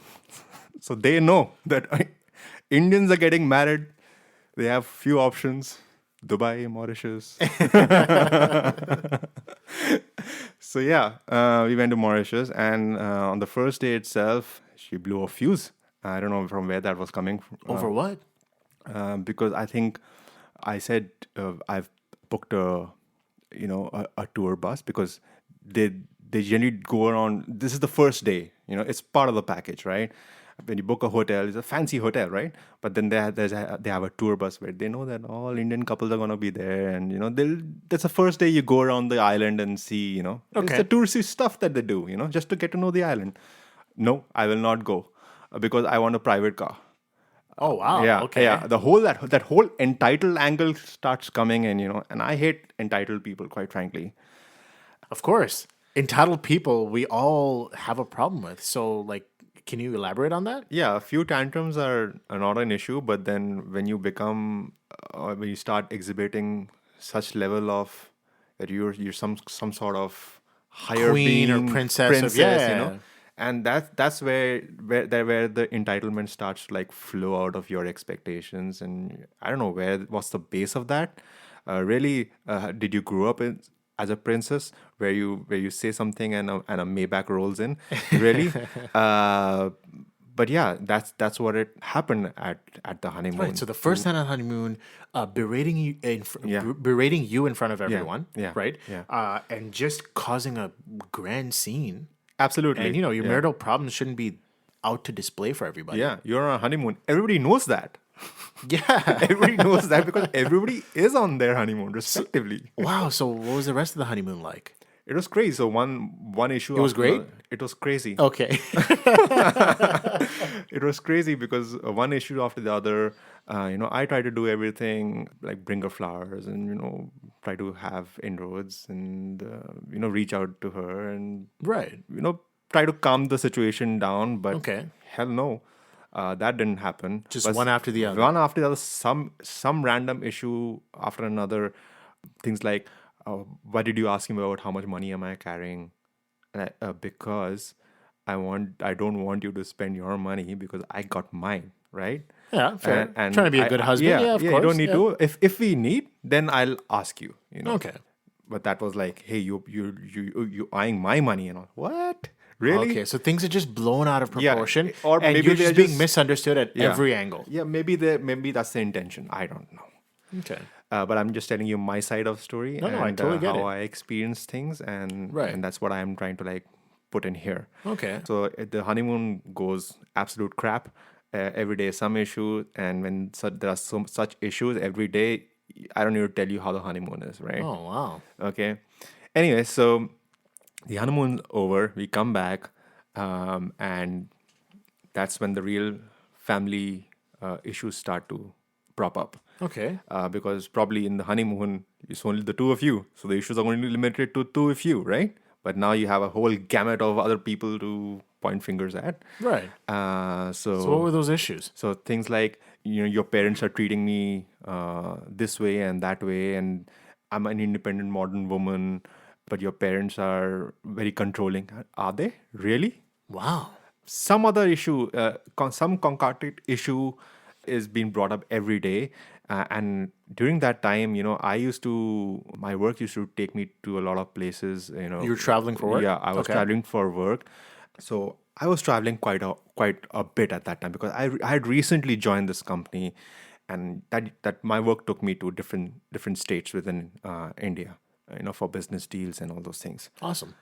So they know that Indians are getting married. They have few options: Dubai, Mauritius. So yeah, we went to Mauritius, and on the first day itself, she blew a fuse. I don't know from where that was coming from. Over what? Because I think I said I've booked a tour bus because they generally go around. This is the first day, it's part of the package, right? When you book a hotel, it's a fancy hotel, right? But then they have a tour bus where they know that all Indian couples are gonna be there, and that's the first day you go around the island and see, it's the Okay. touristy stuff that they do, just to get to know the island. No, I will not go because I want a private car. Oh wow. Yeah, Okay. yeah. That whole entitled angle starts coming in, and I hate entitled people, quite frankly. Of course. Entitled people, we all have a problem with. So, like, can you elaborate on that? Yeah, a few tantrums are not an issue, but then when you when you start exhibiting such level of that you're some sort of higher Queen or being princess of princess, yeah. and that's where the entitlement starts to like flow out of your expectations, and I don't know what's the base of that. Really, did you grow up as a princess where you say something and a Maybach rolls in? Really? But yeah, that's what it happened at the Right. honeymoon. So the first night on honeymoon, Yeah, berating you in front of yeah, everyone, yeah, right? yeah. And just causing a grand scene. And Absolutely. your Yeah, marital problems shouldn't be out to display for everybody. yeah. You're on a honeymoon. Everybody knows that. Yeah. Everybody knows that because everybody is on their honeymoon, respectively. Wow. So what was the rest of the honeymoon like? It was crazy. So one issue It was after great. another. It was crazy. Okay. It was crazy because one issue after the other. I try to do everything like bring her flowers and try to have inroads and reach out to her and Right. try to calm the situation down. But Okay. hell no, that didn't happen. Just But one after the other. one after the other, some random issue after another. Things like, what did you ask him about? How much money am I carrying? Because I don't want you to spend your money because I got mine, right? Yeah, fair. And Trying to be a good husband. Yeah, of yeah, you course. don't need Yeah. to. If we need, then I'll ask you. Okay. But that was like, hey, you eyeing my money and all. What? Really? Okay, so things are just blown out of Yeah, proportion, or and maybe you're they're just being just- misunderstood at Yeah. every angle. Yeah, maybe that's the intention. I don't know. Okay. But I'm just telling you my side of the story No, and I totally get how it. I experience things, and Right. and that's what I'm trying to like put in here. Okay. So the honeymoon goes absolute crap. Every day some issue, and when there are such issues every day, I don't need to tell you how the honeymoon is, right? Oh wow. Okay. Anyway, so the honeymoon's over. We come back, and that's when the real family issues start to prop up. Okay. Because probably in the honeymoon, it's only the two of you. So the issues are only limited to two of you, right? But now you have a whole gamut of other people to point fingers at. Right. So So what were those issues? so things like, your parents are treating me this way and that way, and I'm an independent modern woman, but your parents are very controlling. Are they? Really? Wow. Some other issue, some concocted issue is being brought up every day. And during that time, my work used to take me to a lot of places, You were traveling for work? Yeah, I was Okay. traveling for work. So I was traveling quite a bit at that time because I had recently joined this company, and that my work took me to different states within India, for business deals and all those things. Awesome.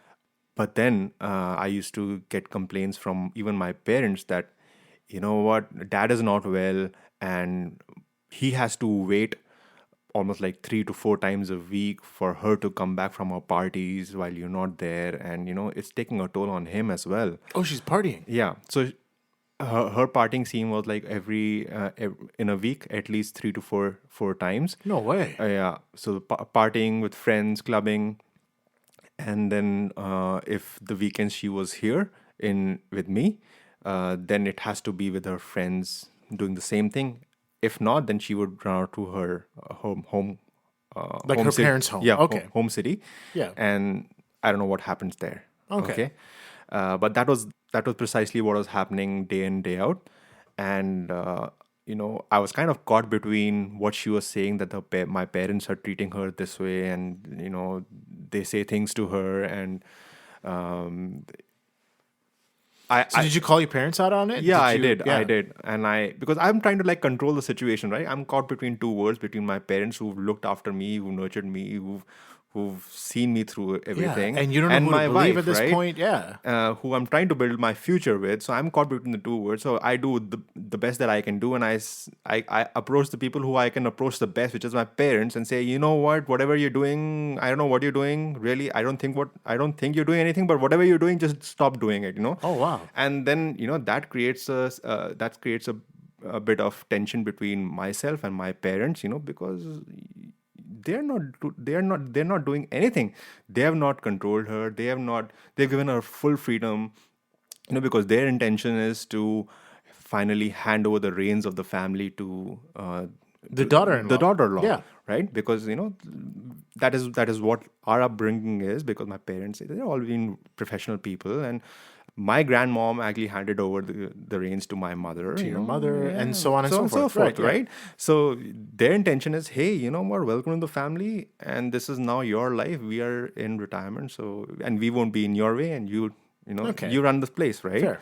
But then I used to get complaints from even my parents that, what, dad is not well and he has to wait almost like 3 to 4 times a week for her to come back from her parties while you're not there. And, it's taking a toll on him as well. Oh, she's partying. Yeah. So her partying scene was like in a week, at least 3 to 4 times. No way. Yeah. So partying with friends, clubbing. And then if the weekends she was here in with me, then it has to be with her friends doing the same thing. If not, then she would run out to her home, Like home her city. parents' home. Yeah, Okay. home city. Yeah. And I don't know what happens there. Okay. But that was precisely what was happening day in day out, and I was kind of caught between what she was saying that my parents are treating her this way, and they say things to her, and So did you call your parents out on it? Yeah, I you- did. yeah. I did. And because I'm trying to like control the situation, right? I'm caught between two worlds, between my parents who've looked after me, who nurtured me, who've seen me through Yeah, everything, and you don't know and who my to believe wife, at this right? point. Yeah. Who I'm trying to build my future with. So I'm caught between the two worlds. So I do the best that I can do, and I approach the people who I can approach the best, which is my parents, and say, you know what, whatever you're doing, I don't know what you're doing. Really, I don't think you're doing anything, but whatever you're doing, just stop doing it. Oh, wow. And then that creates a bit of tension between myself and my parents. Because they're not doing anything. They have not controlled her. They've given her full freedom, because their intention is to finally hand over the reins of the family to The daughter-in-law. the daughter-in-law, Yeah. right? Because that is what our upbringing is. Because my parents, they're all been professional people, and my grandmom actually handed over the reins to my mother, To your mother, and so on and so forth. right, Right, yeah. So their intention is, hey, you know what, welcome to the family, and this is now your life. We are in retirement, and we won't be in your way, and Okay. you run this place, right? Fair.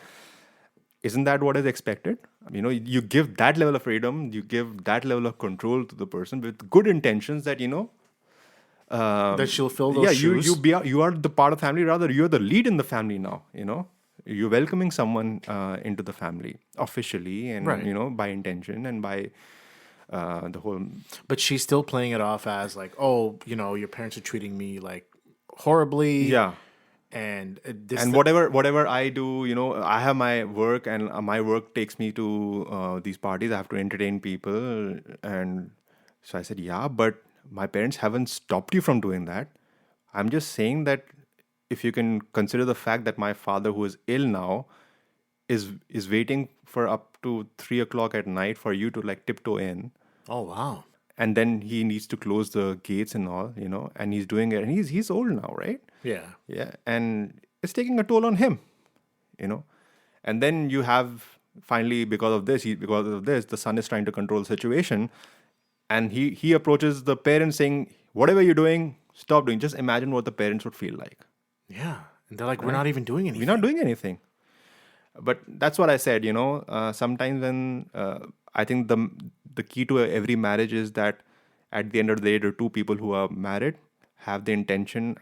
Isn't that what is expected? You give that level of freedom, you give that level of control to the person with good intentions that That she'll fill those shoes. you are the part of the family. Rather, you're the lead in the family now. You're welcoming someone into the family officially, and Right. by intention and by the whole. But she's still playing it off as like, oh, your parents are treating me like horribly. Yeah. And this. And whatever I do, I have my work, and my work takes me to these parties. I have to entertain people, and so I said, yeah, but my parents haven't stopped you from doing that. I'm just saying that if you can consider the fact that my father, who is ill now, is waiting for up to 3 o'clock at night for you to like tiptoe in, Oh, wow. and then he needs to close the gates and all, and he's doing it, and he's old now, right? Yeah. Yeah, and it's taking a toll on him, and then you have finally, because of this, the son is trying to control the situation, and he approaches the parents saying, whatever you're doing, stop doing. Just imagine what the parents would feel like. Yeah. And they're like, we're not even doing anything. We're not doing anything. But that's what I said. Sometimes when I think the key to every marriage is that at the end of the day, the two people who are married have the intention,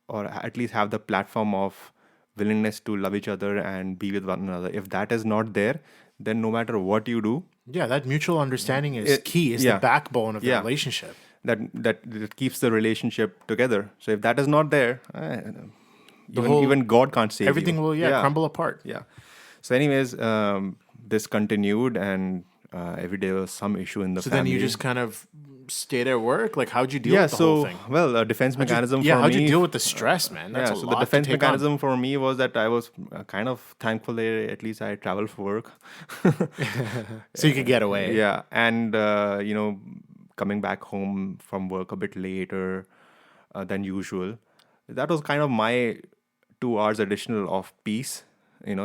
or at least have the platform of willingness to love each other and be with one another. If that is not there, then no matter what you do, Yeah, that mutual understanding is key. It's yeah. the backbone of the Yeah. relationship. that keeps the relationship together. So if that is not there, whole- even God can't save Everything you. will crumble apart. Yeah. So anyways, this continued, and every day was some issue in the So family. then you just kind of stayed at work. Like, how'd you deal with the whole thing? Well, a defense mechanism Yeah, for how'd me. you deal with the stress, man? That's a so lot the defense to take mechanism for me was that I was kind of thankful that at least I travel for work. on. So you could get away. Yeah, and coming back home from work a bit later than usual. That was kind of my 2 hours additional of peace,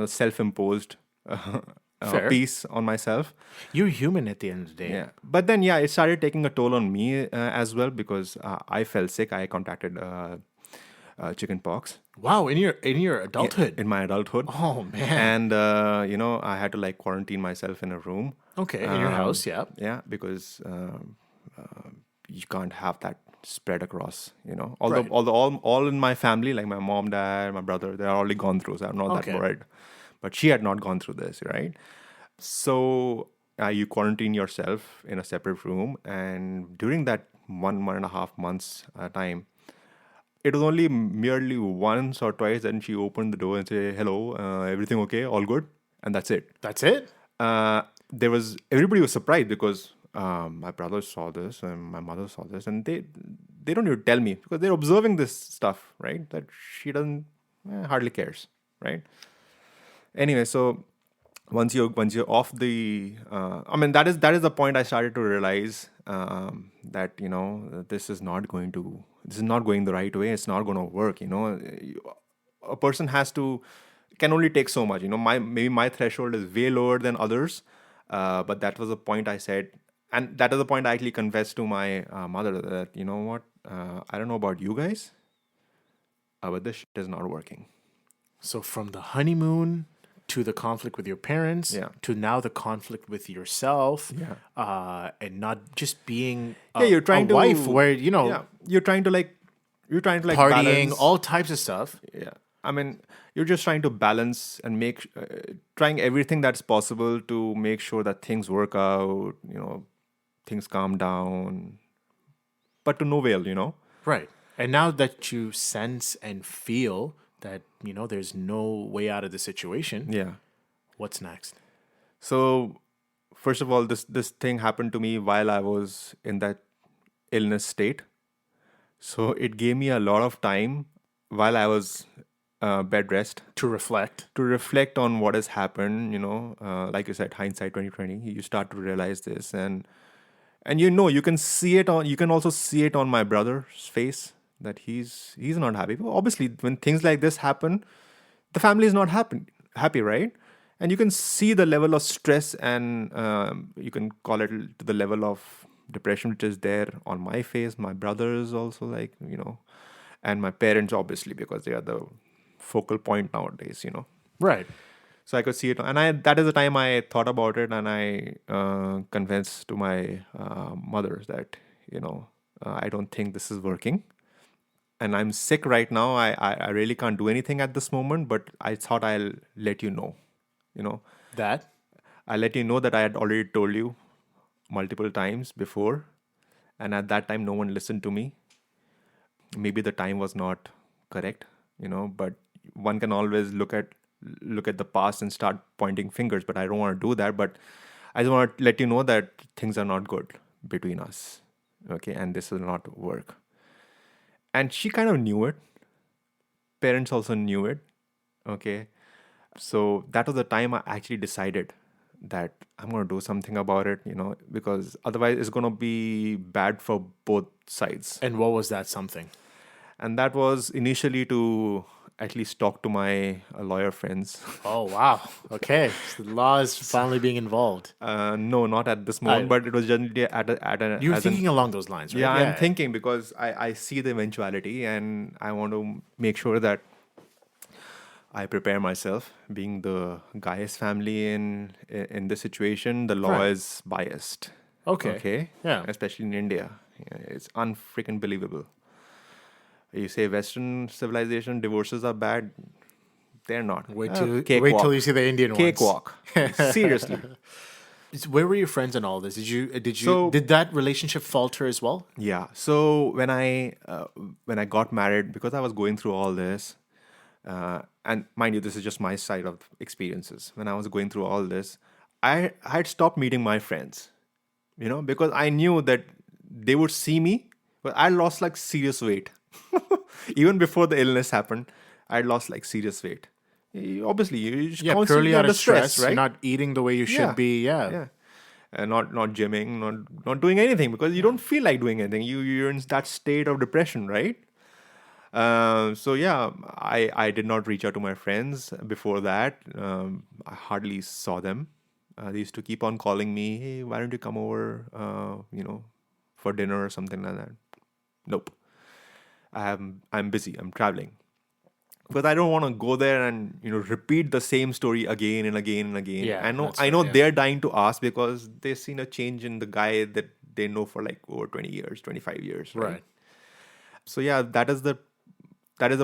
self-imposed Fair. peace on myself. You're human at the end of the day. Yeah, but then it started taking a toll on me as well, because I fell sick. I contracted chicken pox Wow, in your adulthood. in my adulthood. Oh, man. And I had to like quarantine myself in a room. Okay, in your house, yeah. Yeah, because you can't have that spread across. Although all in my family, like my mom, dad, my brother, they're already gone through, so I'm not Okay. that worried. But she had not gone through this, right? So you quarantine yourself in a separate room, and during that 1.5 months time, it was only merely once or twice that she opened the door and say, "Hello, everything okay? All good?" And that's it. That's it? Everybody was surprised, because my brother saw this and my mother saw this, and they don't even tell me, because they're observing this stuff, right? That she doesn't hardly cares, right? Anyway, so once you're off the, that is the point I started to realize that this is not going the right way. It's not going to work. A person can only take so much. Maybe my threshold is way lower than others, but that was the point I said, and that is the point I actually confessed to my mother, that what, I don't know about you guys, but this shit is not working. So from the honeymoon to the conflict with your parents, Yeah. to now the conflict with yourself, Yeah. and not just being You're trying a wife to where, yeah, you're trying to like partying, balance. all types of stuff. Yeah, I mean, you're just trying to balance and trying everything that's possible to make sure that things work out, things calm down, but to no avail. Right. And now that you sense and feel that, there's no way out of the situation, Yeah. what's next? So, first of all, this thing happened to me while I was in that illness state. So it gave me a lot of time while I was bed rest To reflect. to reflect on what has happened. Like you said, hindsight 2020. You start to realize this, and you can see it on. You can also see it on my brother's face that he's not happy. Well, obviously, when things like this happen, the family is not happy, right? And you can see the level of stress, and you can call it to the level of depression which is there on my face. My brothers also, and my parents, obviously, because they are the focal point nowadays. Right. So I could see it, and that is the time I thought about it, and I convinced to my mother that I don't think this is working, and I'm sick right now. I really can't do anything at this moment, but I thought I'll let you know. That? I'll let you know that I had already told you multiple times before, and at that time no one listened to me. Maybe the time was not correct, but one can always look at the past and start pointing fingers, but I don't want to do that. But I just want to let you know that things are not good between us, okay, and this will not work. And she kind of knew it. Parents also knew it, okay. So that was the time I actually decided that I'm going to do something about it, because otherwise it's going to be bad for both sides. And what was that something? And that was initially to at least talk to my lawyer friends. Oh, wow. Okay. So the law is finally being involved. No, not at this moment, but it was generally You were as an, thinking along those lines, right? yeah, I'm thinking because I see the eventuality, and I want to make sure that I prepare myself. Being the Gaius family in this situation, the law Right. is biased. Okay. Okay. Yeah. Especially in India, it's unfreaking believable. You say Western civilization divorces are bad. They're not. Wait till Cakewalk. you see the Indian ones. Cakewalk. Seriously. Where were your friends in all this? So- did that relationship falter as well? Yeah. So when I got married, because I was going through all this, and mind you, this is just my side of experiences. When I was going through all this, I had stopped meeting my friends, because I knew that they would see me, but I lost like serious weight. Even before the illness happened, I lost like serious weight. Obviously, you're just Yeah, constantly purely out under of stress, right? You're not eating the way you should be. Yeah. Yeah. And not gymming, not doing anything because you don't feel like doing anything. You're in that state of depression, right? So yeah, I did not reach out to my friends before that. I hardly saw them. They used to keep on calling me, hey, why don't you come over, for dinner or something like that. Nope. I'm busy. I'm traveling. Because I don't want to go there and repeat the same story again and again and again. Yeah, that's I know fair, yeah. they're dying to ask because they've seen a change in the guy that they know for like over 20 years, 25 years, right? Right. So yeah, that is the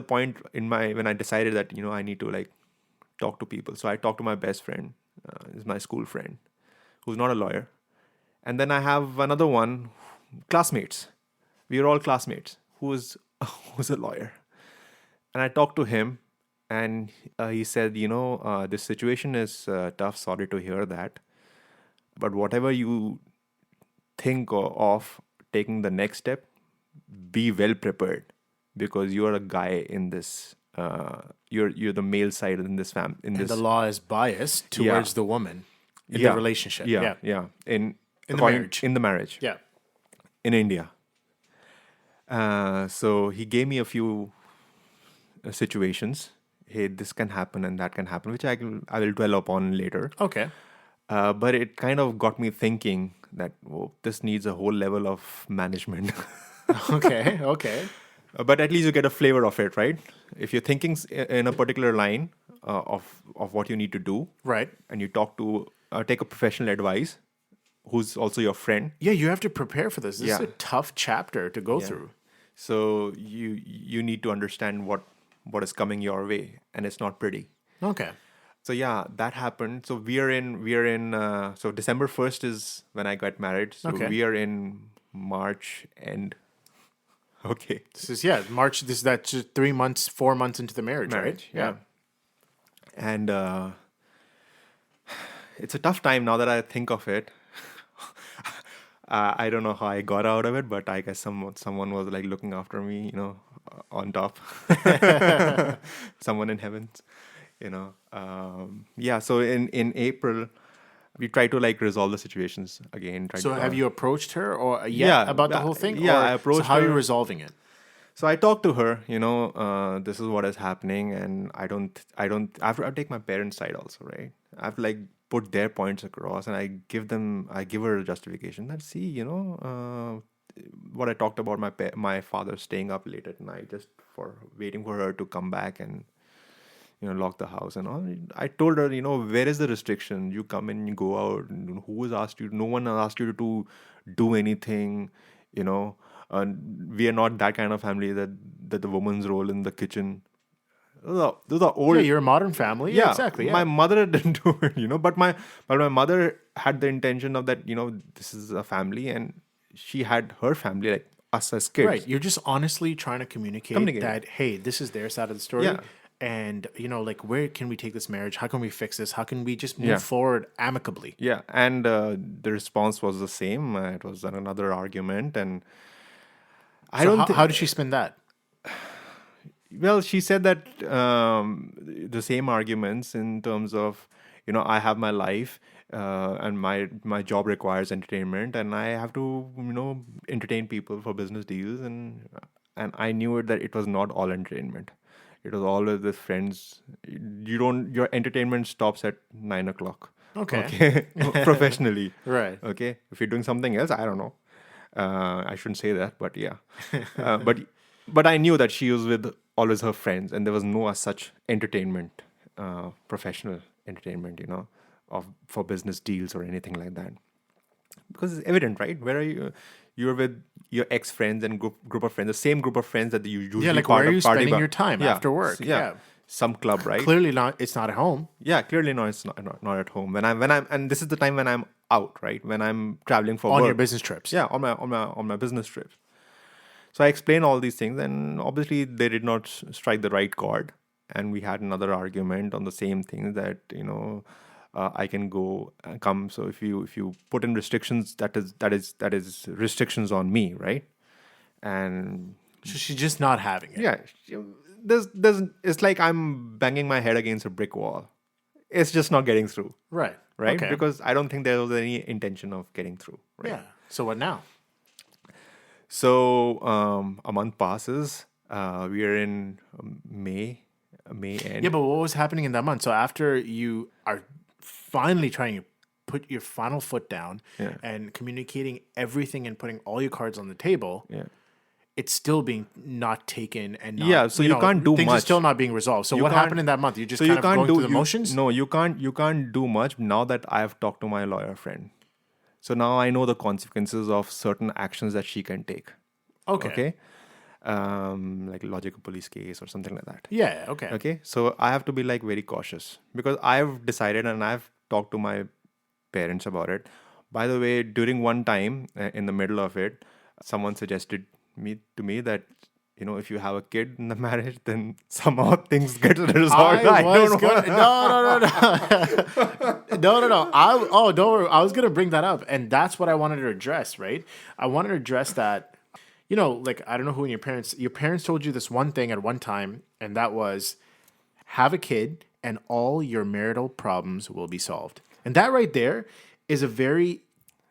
point in when I decided that I need to like talk to people. So I talked to my best friend, is my school friend, who's not a lawyer, and then I have another one, classmates. We are all classmates. Who's a lawyer, and I talked to him, and he said, this situation is tough. Sorry to hear that, but whatever you think of taking the next step, be well prepared because you are a guy in this. You're the male side in this And this the law is biased towards the woman in the relationship. Yeah. In the according- marriage. In the marriage. Yeah. In India. So he gave me a few situations. Hey, this can happen and that can happen, which I will dwell upon later. Okay. But it kind of got me thinking that this needs a whole level of management. Okay. Okay. But at least you get a flavor of it, right? If you're thinking in a particular line of what you need to do, Right. and you take a professional advice, who's also your friend. Yeah, you have to prepare for this. This is Yeah. a tough chapter to go Yeah. through. So you need to understand what is coming your way, and it's not pretty. Okay. So yeah, that happened. So we are in. So December 1st is when I got married. So Okay. we are in March end. Okay. This is March. That's just 3 months, 4 months into the marriage, right? Yeah. And it's a tough time now that I think of it. I don't know how I got out of it, but I guess someone was like looking after me, on top. Someone in heavens, Yeah. So in April, we try to like resolve the situations again. So have you approached her or Yeah, about the whole thing? yeah, Or, I approached so how are you her. resolving it? So I talked to her, this is what is happening, and I have to take my parents' side also, right? I have to like put their points across, and I give her a justification that, see, what I talked about my father staying up late at night just for waiting for her to come back and, lock the house and all. I told her, where is the restriction? You come in, you go out. Who has asked you? No one has asked you to do anything, you know. We are not that kind of family that the woman's role in the kitchen. Those are old. Yeah, you're a modern family. Yeah, exactly. Yeah. My mother didn't do it, but my mother had the intention of that, this is a family, and she had her family, like us as kids. Right. You're just honestly trying to communicate that, hey, this is their side of the story. Yeah. And, like, where can we take this marriage? How can we fix this? How can we just move Yeah. forward amicably? Yeah, and the response was the same. It was another argument, and I So don't. how did she spin that? Well, she said that the same arguments in terms of, I have my life, and my job requires entertainment, and I have to, entertain people for business deals, and I knew that it was not all entertainment. It was always with friends. Your entertainment stops at 9 o'clock. Okay. Professionally. Right. Okay. If you're doing something else, I don't know. I shouldn't say that, but yeah. But I knew that she was with always her friends, and there was no as such entertainment, professional entertainment, for business deals or anything like that. Because it's evident, right? Where are you? You're with your ex friends and group of friends, the same group of friends that you usually Yeah, like part where are of you party spending bar. your time Yeah. after work? Yeah. Some club, right? Clearly not. It's not at home. Yeah, clearly no, it's not at home. When I'm and this is the time when I'm out, right? When I'm traveling for On work. your business trips. Yeah, on my business trips. So I explained all these things, and obviously they did not strike the right chord, and we had another argument on the same thing that I can go and come. So if you put in restrictions, that is restrictions on me, right? And So she's just not having it. yeah, there's it's like I'm banging my head against a brick wall. It's just not getting through, Right. right? Okay. Because I don't think there was any intention of getting through, right? Yeah. So what now? So a month passes. We are in May end. Yeah, but what was happening in that month? So after you are finally trying to put your final foot down Yeah. and communicating everything and putting all your cards on the table, Yeah. it's still being not taken and not, Yeah, so you can't do things are much. still not being resolved. So You what can't- happened in that month? You just So kind you of can't going do through the motions? No, you can't do much now that I've talked to my lawyer friend. So now I know the consequences of certain actions that she can take. Okay. Okay. Like logical police case or something like that. Yeah. Okay. Okay. So I have to be like very cautious because I've decided and I've talked to my parents about it. By the way, during one time in the middle of it, someone suggested to me that if you have a kid in the marriage, then somehow things get resolved. I don't know. No. Don't worry. I was gonna bring that up, and that's what I wanted to address. Right? I wanted to address that. Like I don't know who your parents told you this one thing at one time, and that was have a kid, and all your marital problems will be solved. And that right there is a very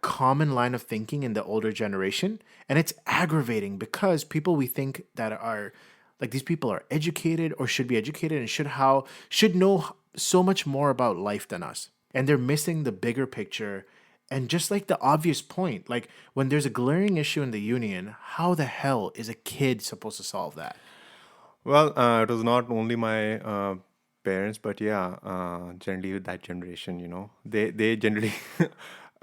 common line of thinking in the older generation, and it's aggravating because people we think that are like these people are educated or should be educated and should know so much more about life than us, and they're missing the bigger picture And just like the obvious point, like when there's a glaring issue in the union, how the hell is a kid supposed to solve that? Well, it was not only my parents, but yeah, generally with that generation, they generally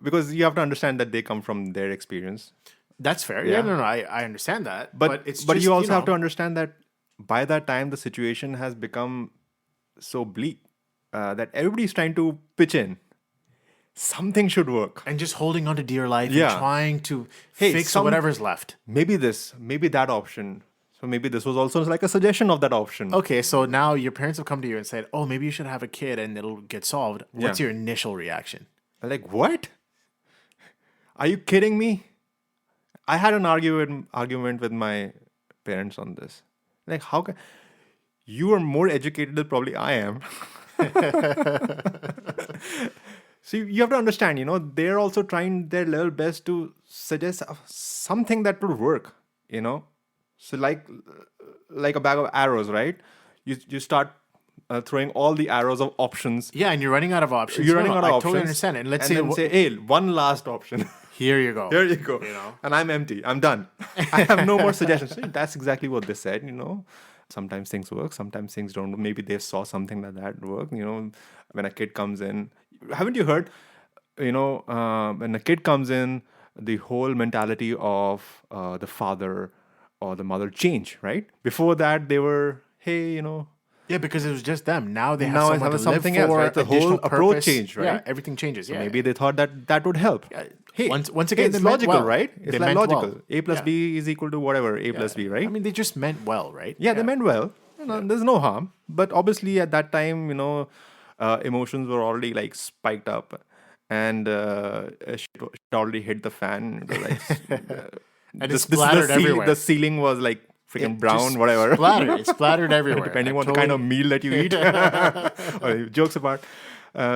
because you have to understand that they come from their experience. That's fair. Yeah, Yeah. no, no, I understand that. But It's but just, you also have to understand that by that time the situation has become so bleak that everybody's trying to pitch in. Something should work. and just holding on to dear life and Yeah. trying to Hey, fix whatever's left. Maybe this, maybe that option. So maybe this was also like a suggestion of that option. Okay, so now your parents have come to you and said, "Oh, maybe you should have a kid and it'll get solved." What's Yeah. your initial reaction? I'm like, what? Are you kidding me? I had an argument with my parents on this. Like, how can you are more educated than probably I am? So you have to understand, they're also trying their level best to suggest something that will work, So like a bag of arrows, right? You start throwing all the arrows of options. Yeah, and you're running out of options. You're No, running no, out of I options. totally understand it. And let's and say, then say, hey, one last option. here you go. Here you go. know? And I'm empty. I'm done. I have no more suggestions. See, that's exactly what they said, Sometimes things work, sometimes things don't. Maybe they saw something like that work, when a kid comes in. Haven't you heard, when a kid comes in, the whole mentality of the father or the mother change, right? Before that, they were, hey, Yeah, because it was just them. Now they have Now I someone have to something live else, for. right? The additional whole approach purpose. changed, right? Yeah, everything changes. Yeah, maybe they thought that would help. Hey, once again, it's they meant logical, well. right? They It's like meant logical. well. A plus Yeah. B is equal to whatever, A plus B, right? I mean, they just meant well, right? Yeah, they meant well. There's no harm. But obviously, at that time, emotions were already like spiked up, and shit already hit the fan. It was like, And it splattered everywhere. The ceiling was like freaking brown, Just whatever. Splattered. It splattered everywhere. Depending I on the kind of totally- meal that you eat. Jokes apart.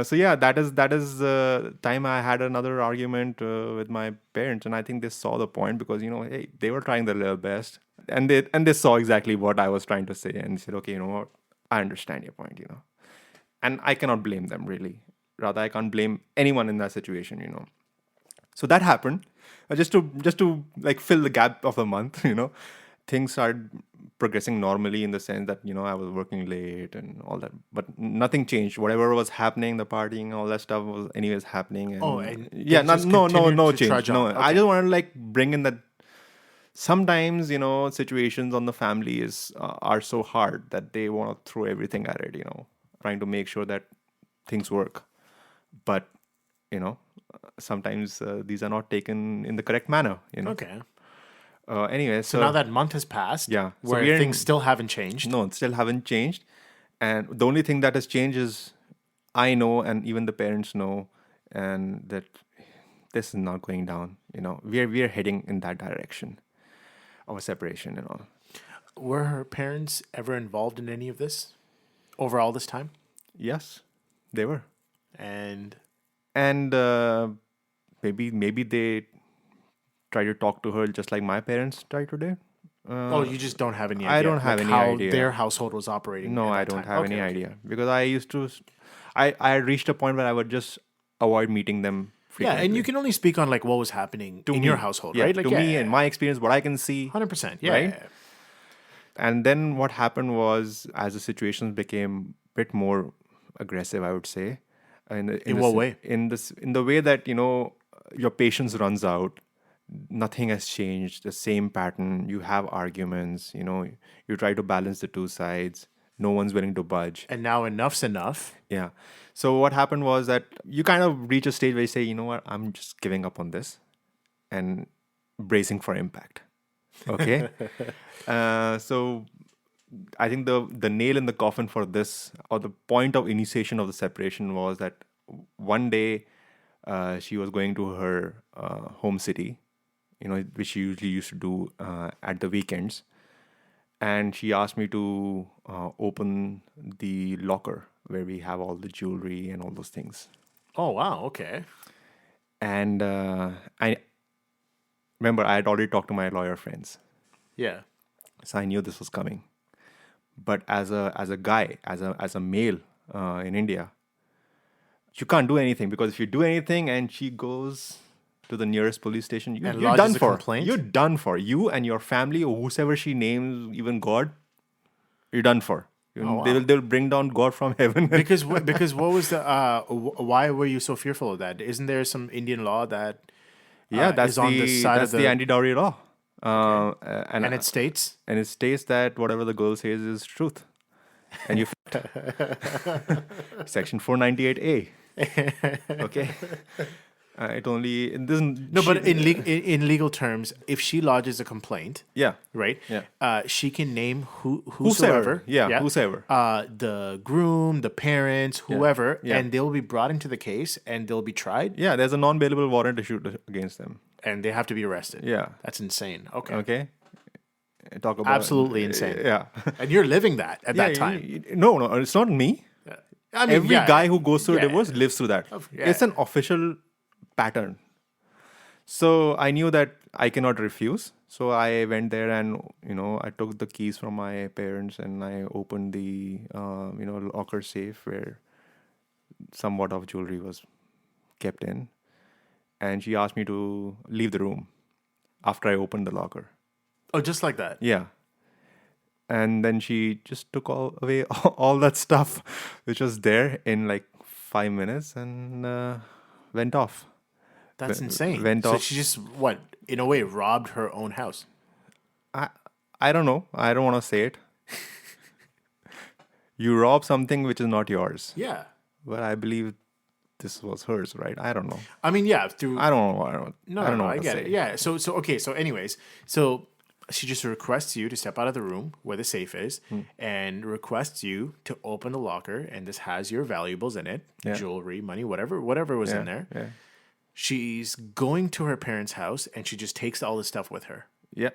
So yeah, that is the time I had another argument with my parents, and I think they saw the point because hey, they were trying their level best, and they saw exactly what I was trying to say, and said, okay, you know what, I understand your point, and I cannot blame them really. Rather, I can't blame anyone in that situation. So that happened. Just to like fill the gap of a month, things started progressing normally in the sense that I was working late and all that, but nothing changed. Whatever was happening, the partying, all that stuff was anyways happening. And and yeah, things just no continued to change. trudge No, on. I Okay. just want to like bring in that sometimes situations on the family are so hard that they want to throw everything at it. Trying to make sure that things work, but sometimes these are not taken in the correct manner. Okay. Anyway, So now that month has passed, Yeah. So where we are in- things still haven't changed. no, it still haven't changed. And the only thing that has changed is I know, and even the parents know, and that this is not going down. We are heading in that direction of a separation and all. Were her parents ever involved in any of this over all this time? Yes, they were, And and maybe they try to talk to her just like my parents tried today. you just don't have any idea. I don't have any how idea. their household was operating. No, at I that don't time. have Okay, any okay. idea because I used to. I reached a point where I would just avoid meeting them Yeah, frequently. and you can only speak on like what was happening in your household, Yeah, right? Like to me and my experience, what I can see. 100%. Yeah. Right? And then what happened was, as the situations became a bit more aggressive, I would say. In what way? In the way that your patience runs out. Nothing has changed. The same pattern. You have arguments. You try to balance the two sides. No one's willing to budge. And now enough's enough. Yeah. So what happened was that you kind of reach a stage where you say, you know what, I'm just giving up on this and bracing for impact. Okay. So I think the nail in the coffin for this, or the point of initiation of the separation, was that one day she was going to her home city, which she usually used to do at the weekends. And she asked me to open the locker where we have all the jewelry and all those things. Oh, wow. Okay. And I remember I had already talked to my lawyer friends, Yeah. so I knew this was coming. But as a guy, as a male in India, you can't do anything, because if you do anything and she goes to the nearest police station, And you're lodges done a for. complaint? You're done for. You and your family, or whosoever she names, even God, you're done for. wow. They'll bring down God from heaven. Because what was the why were you so fearful of that? Isn't there some Indian law that Yeah, that's is on the side of the anti-dowry law, and it states and it states that whatever the girl says is truth, and you Section 498A. Okay, it only this no, but in legal terms, if she lodges a complaint, yeah right, yeah she can name whosoever, Whosoever, yeah, whosoever. the groom, the parents, whoever, yeah. and they'll be brought into the case and they'll be tried Yeah, there's a non-bailable warrant issued against them. and they have to be arrested. Yeah. That's insane. Okay. Okay. Talk about Absolutely insane. Yeah. And you're living that at that Yeah, time. no, it's not me. I mean, Every guy who goes through a yeah. divorce lives through that. yeah. It's an official pattern. So I knew that I cannot refuse. So I went there and, I took the keys from my parents and I opened the, locker safe where somewhat of jewelry was kept in. And she asked me to leave the room after I opened the locker. Oh, just like that. Yeah. And then she just took away all that stuff which was there in like 5 minutes and went off. That's insane. Went so off. she just in a way robbed her own house. I don't know. I don't want to say it. You rob something which is not yours. Yeah. But I believe this was hers, right? I don't know. I mean, yeah, through I don't know. I don't know what I to get say. it. Yeah. So okay, so anyways, so she just requests you to step out of the room where the safe is and requests you to open the locker, and this has your valuables in it, jewelry, money, whatever was in there. Yeah. She's going to her parents' house and she just takes all the stuff with her. Yeah.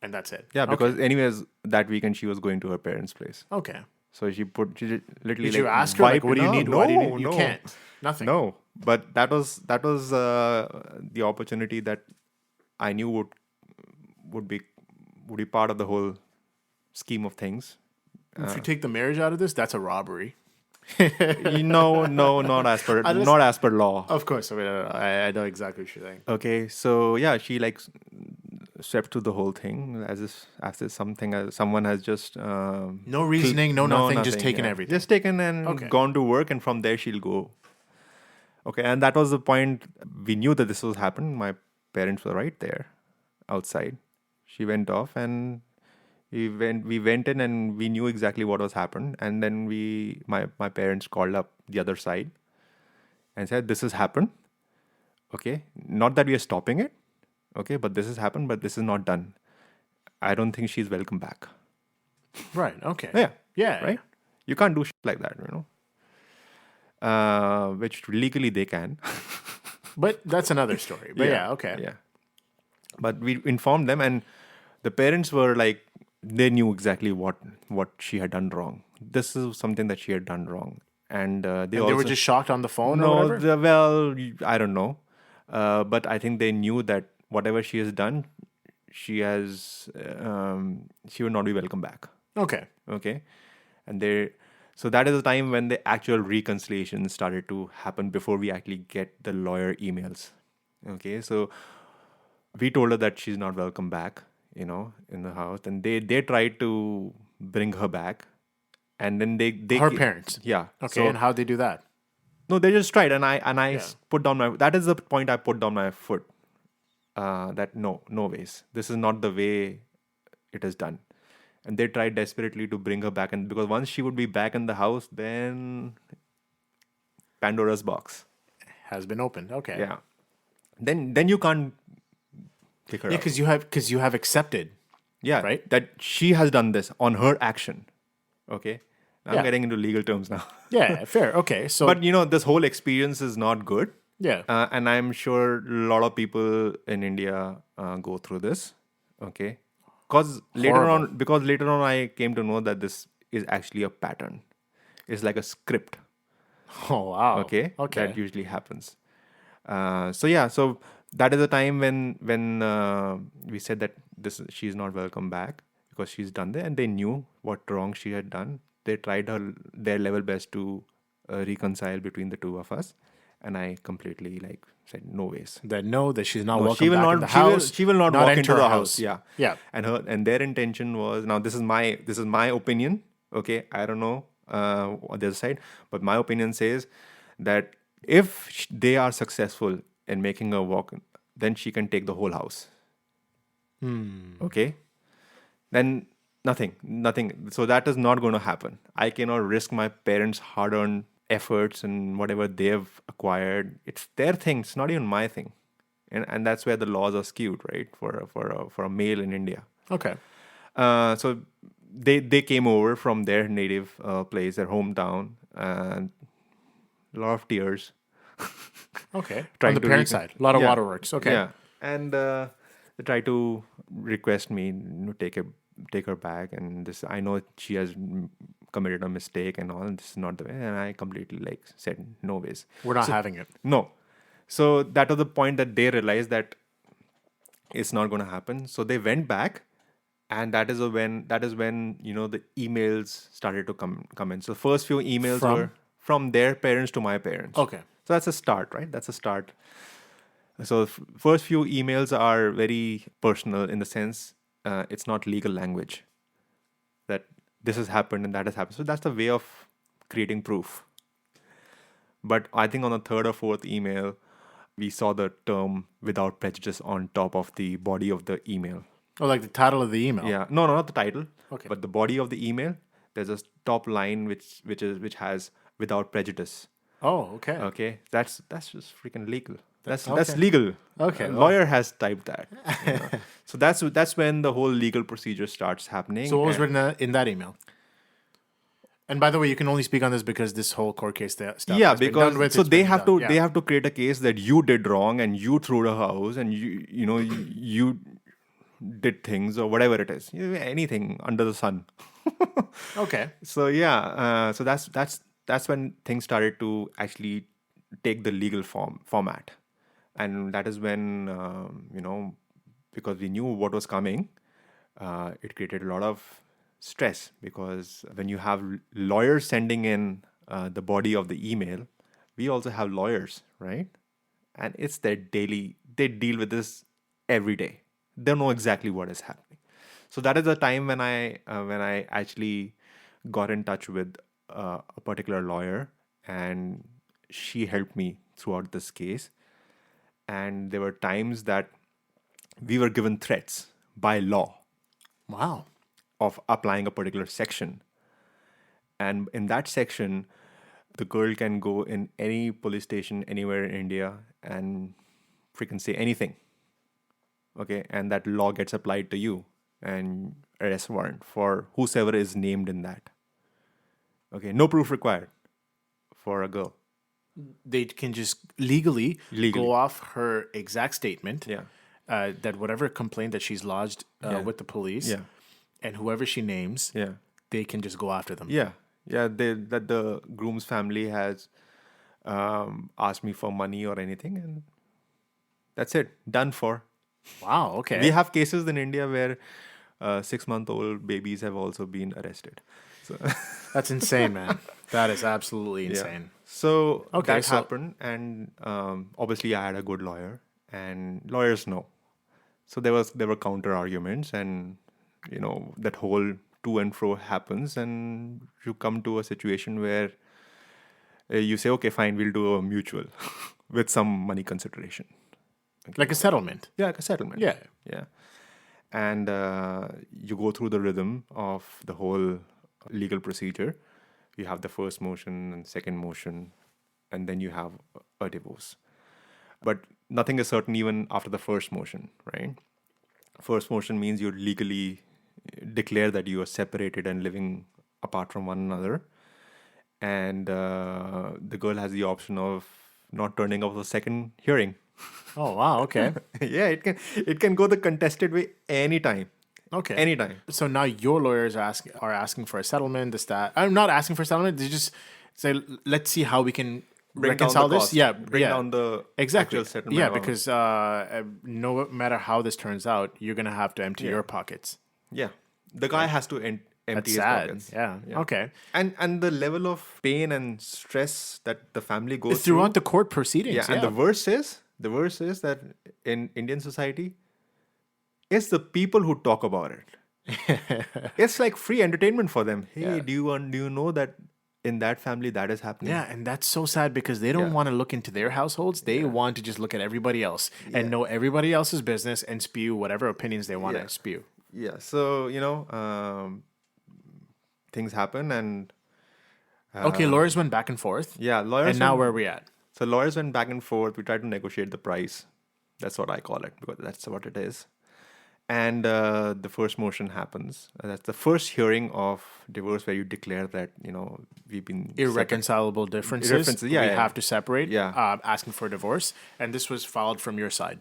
And that's it. Yeah, because anyways, that weekend she was going to her parents' place. Okay. So she literally Did you ask her, like, what do you need? No, Why do you need? You no. can't. Nothing. No, but that was the opportunity that I knew would be part of the whole scheme of things. If you take the marriage out of this, that's a robbery. No, not as per law. Of course. I mean, I know exactly what you're saying. Okay, so yeah, she swept through the whole thing as if someone has just No reasoning, nothing, just taken everything. just taken and gone to work, and from there she'll go. Okay, and that was the point. We knew that this was happening. My parents were right there outside. She went off and we went in and we knew exactly what was happened. And then my parents called up the other side and said, this has happened. Okay, not that we are stopping it. Okay, but this has happened, but this is not done. I don't think she's welcome back. Right. Okay. Yeah. Right? You can't do shit like that, which legally they can. But that's another story. But yeah, okay. Yeah. But we informed them, and the parents were like, they knew exactly what she had done wrong. This is something that she had done wrong. And they were just shocked on the phone or No, whatever? well, I don't know. But I think they knew that whatever she has done, she would not be welcome back. Okay. And so that is the time when the actual reconciliation started to happen before we actually get the lawyer emails. Okay, so we told her that she's not welcome back, in the house, and they tried to bring her back, and then they Her parents. yeah. Okay, So, and how'd they do that? no, they just tried, and I put down that is the point I put down my foot. That no ways, this is not the way it is done. And they tried desperately to bring her back, and because once she would be back in the house, then Pandora's box Has been opened. Okay. yeah, then you can't kick her Yeah, out. because you have accepted. Yeah, right? that she has done this on her action. Okay, I'm Yeah. getting into legal terms now. Yeah, fair. Okay. So But this whole experience is not good. yeah. And I'm sure a lot of people in India go through this. Okay, because later on I came to know that this is actually a pattern. It's like a script. Oh wow. Okay, Okay. that usually happens. So that is the time when we said that she's not welcome back because she's done that, and they knew what wrong she had done. They tried their level best to reconcile between the two of us. And I completely like said, no ways. That she's not No, welcome she will back in not. the house. She will not walk enter into the our house. Yeah, Yeah. And their intention was, now this is my opinion. Okay, I don't know on the other side, but my opinion says that if they are successful in making her walk, then she can take the whole house. Okay, then nothing. So that is not going to happen. I cannot risk my parents' hard-earned efforts and whatever they've acquired. It's their thing. It's not even my thing, and that's where the laws are skewed, right? For a male in India. Okay. So they came over from their native place, their hometown, and a lot of tears. Okay. Trying On the to parent side, a lot of Yeah. waterworks. Okay. Yeah, and they try to request me take her back, and this, I know she has committed a mistake and all. And this is not the way, and I completely like said no ways. We're not having it. No. So that was the point that they realized that it's not going to happen. So they went back, and that is when the emails started to come in. So first few emails were from their parents to my parents. Okay. So that's a start, right? That's a start. So first few emails are very personal in the sense it's not legal language that this has happened and that has happened. So that's the way of creating proof. But I think on the third or fourth email, we saw the term "without prejudice" on top of the body of the email. Oh, like the title of the email. Yeah, no, not the title. Okay. But the body of the email. There's a top line which has "without prejudice." Oh, okay. Okay, that's just freaking legal. That's okay. legal. Okay, A well. lawyer has typed that. So that's when the whole legal procedure starts happening. So what was and- written in that email? And by the way, you can only speak on this because this whole court case stuff Yeah, has been done because with. so It's they been have done. to Yeah. they have to create a case that you did wrong and you threw the house and you did things or whatever it is, anything under the sun. Okay. So yeah, so that's when things started to actually take the legal format, and that is when because we knew what was coming, it created a lot of stress because when you have lawyers sending in the body of the email, we also have lawyers, right? And it's their daily. They deal with this every day. They know exactly what is happening. So that is the time when I actually got in touch with a particular lawyer, and she helped me throughout this case. And there were times that we were given threats by law Wow. of applying a particular section. And in that section, the girl can go in any police station anywhere in India and freaking say anything. Okay, and that law gets applied to you and arrest warrant for whosoever is named in that. Okay, no proof required for a girl. They can just legally Legally. go off her exact statement. Yeah. That whatever complaint that she's lodged with the police, Yeah. and whoever she names, Yeah. they can just go after them. Yeah. Yeah. That the groom's family has asked me for money or anything, and that's it. Done for. Wow. Okay. We have cases in India where 6-month-old babies have also been arrested. So That's insane, man. That is absolutely insane. So Okay, that so- happened, and obviously I had a good lawyer, and lawyers know. So there were counter arguments, and that whole to and fro happens, and you come to a situation where you say, okay, fine, we'll do a mutual with some money consideration. Like a settlement. Yeah, like a settlement. Yeah. Yeah. And you go through the rhythm of the whole legal procedure. You have the first motion and second motion, and then you have a divorce. But nothing is certain even after the first motion, right? First motion means you legally declare that you are separated and living apart from one another. And the girl has the option of not turning up the second hearing. Oh wow. Okay. Yeah, it can go the contested way anytime. Okay. Anytime. So now your lawyers are asking for a settlement. I'm not asking for a settlement. They just say, let's see how we can Bring down reconcile the this. cost. Yeah. Bring yeah. down the Exactly. actual settlement. Yeah, amount. because no matter how this turns out, you're gonna have to empty your pockets. Yeah, the guy has to That's empty his sad. pockets. Yeah. Okay. And the level of pain and stress that the family goes Throughout through. the court proceedings. Yeah, and the verse is that in Indian society, it's the people who talk about it. It's like free entertainment for them. Hey, Yeah. do you know that in that family that is happening? Yeah, and that's so sad because they don't Yeah. want to look into their households. They want to just look at everybody else and Yeah. know everybody else's business and spew whatever opinions they want Yeah. to spew. Yeah. So things happen, and Okay, lawyers went back and forth. yeah, And now where are we at? So lawyers went back and forth. We tried to negotiate the price. That's what I call it because that's what it is. And the first motion happens. That's the first hearing of divorce where you declare that we've been Irreconcilable differences. Differences, yeah, we yeah. have to separate. Yeah. Asking for a divorce, and this was filed from your side.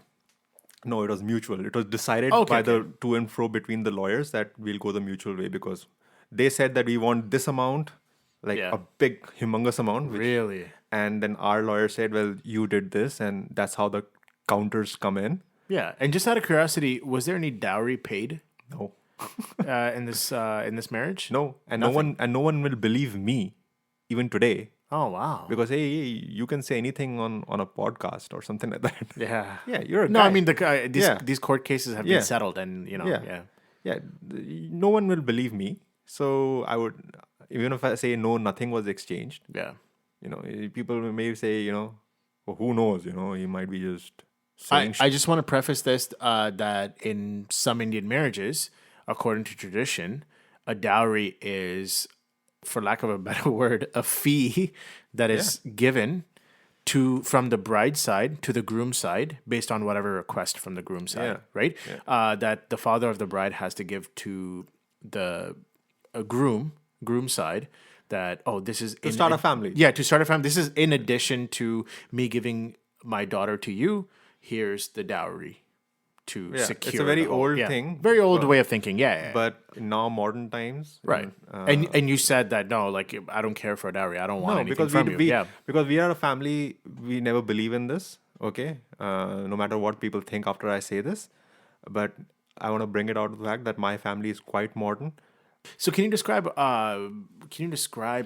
No, it was mutual. It was decided Okay, by the to and fro between the lawyers that we'll go the mutual way because they said that we want this amount, like Yeah. a big, humongous amount. Really? And then our lawyer said, well, you did this, and that's how the counters come in. Yeah. And just out of curiosity, was there any dowry paid No. in this marriage? No. And Nothing. no one will believe me, even today. Oh wow. Because hey, you can say anything on a podcast or something like that. Yeah. Yeah, you're a No, guy. I mean these Yeah. these court cases have Yeah. been settled, and Yeah. Yeah, no one will believe me. So I would, even if I say no, nothing was exchanged. yeah. People may say, well, who knows? He might be just saying. I just want to preface this that in some Indian marriages, according to tradition, a dowry is, for lack of a better word, a fee that is given from the bride's side to the groom's side based on whatever request from the groom's side, Yeah. right? That the father of the bride has to give to the groom side. That this is To start a family. Yeah, to start a family. This is in addition to me giving my daughter to you. Here's the dowry to Yeah, secure. it's a very the whole- old yeah. thing, Very old way of thinking. Yeah. But now modern times, right. And you said that no, like I don't care for a dowry. I don't want no, anything because from you. Yeah. because we are a family, we never believe in this. Okay, no matter what people think after I say this, but I want to bring it out of the fact that my family is quite modern. So can you describe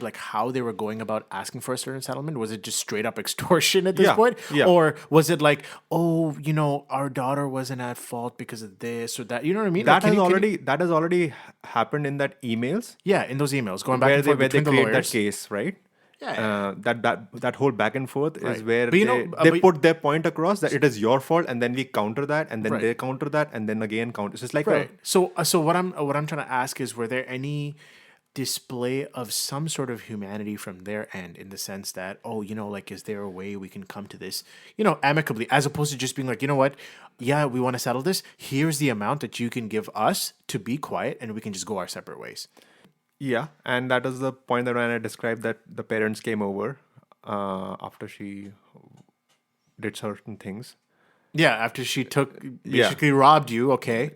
like how they were going about asking for a certain settlement? Was it just straight up extortion at this Yeah, point? yeah. Or was it like, our daughter wasn't at fault because of this or that? You know what I mean? That Like, that has already happened in that emails yeah, in those emails going back where and they forth where they between the create lawyers. that case, right? Yeah. That whole back and forth is Right. where But they but- put their point across that it is your fault, and then we counter that, and then Right. they counter that, and then again counter. It's just like Right. So what I'm trying to ask is, were there any display of some sort of humanity from their end in the sense that, like, is there a way we can come to this, amicably, as opposed to just being like, you know what, yeah, we want to settle this. Here's the amount that you can give us to be quiet, and we can just go our separate ways. Yeah, and that is the point that when I described that the parents came over after she did certain things. Yeah, after she basically robbed you, okay,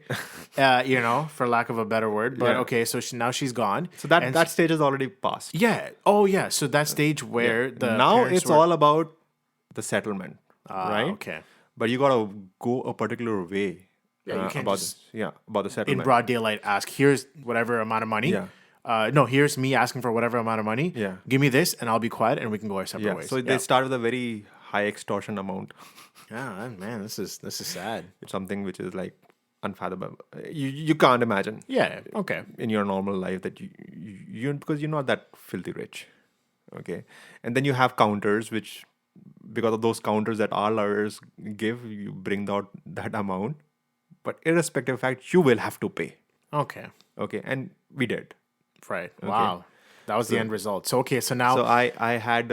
for lack of a better word, but Yeah. okay, so now she's gone. So that And that stage is already passed. yeah, oh yeah, so that stage where the Now parents it's were- all about the settlement, right? okay. But you gotta go a particular way. Yeah, you can't about just- about the in settlement. broad daylight ask, here's whatever amount of money. Yeah. No, here's me asking for whatever amount of money. Yeah. Give me this and I'll be quiet and we can go our separate Yeah. ways. So they start with a very high extortion amount. Yeah, man, this is sad. It's something which is like unfathomable. You can't imagine Yeah, okay. in your normal life that you because you're not that filthy rich. Okay. And then you have counters which, because of those counters that our lawyers give, you bring out that amount. But irrespective of fact, you will have to pay. Okay. Okay. And we did. Right. Wow. That was the end result. So okay, so now So I had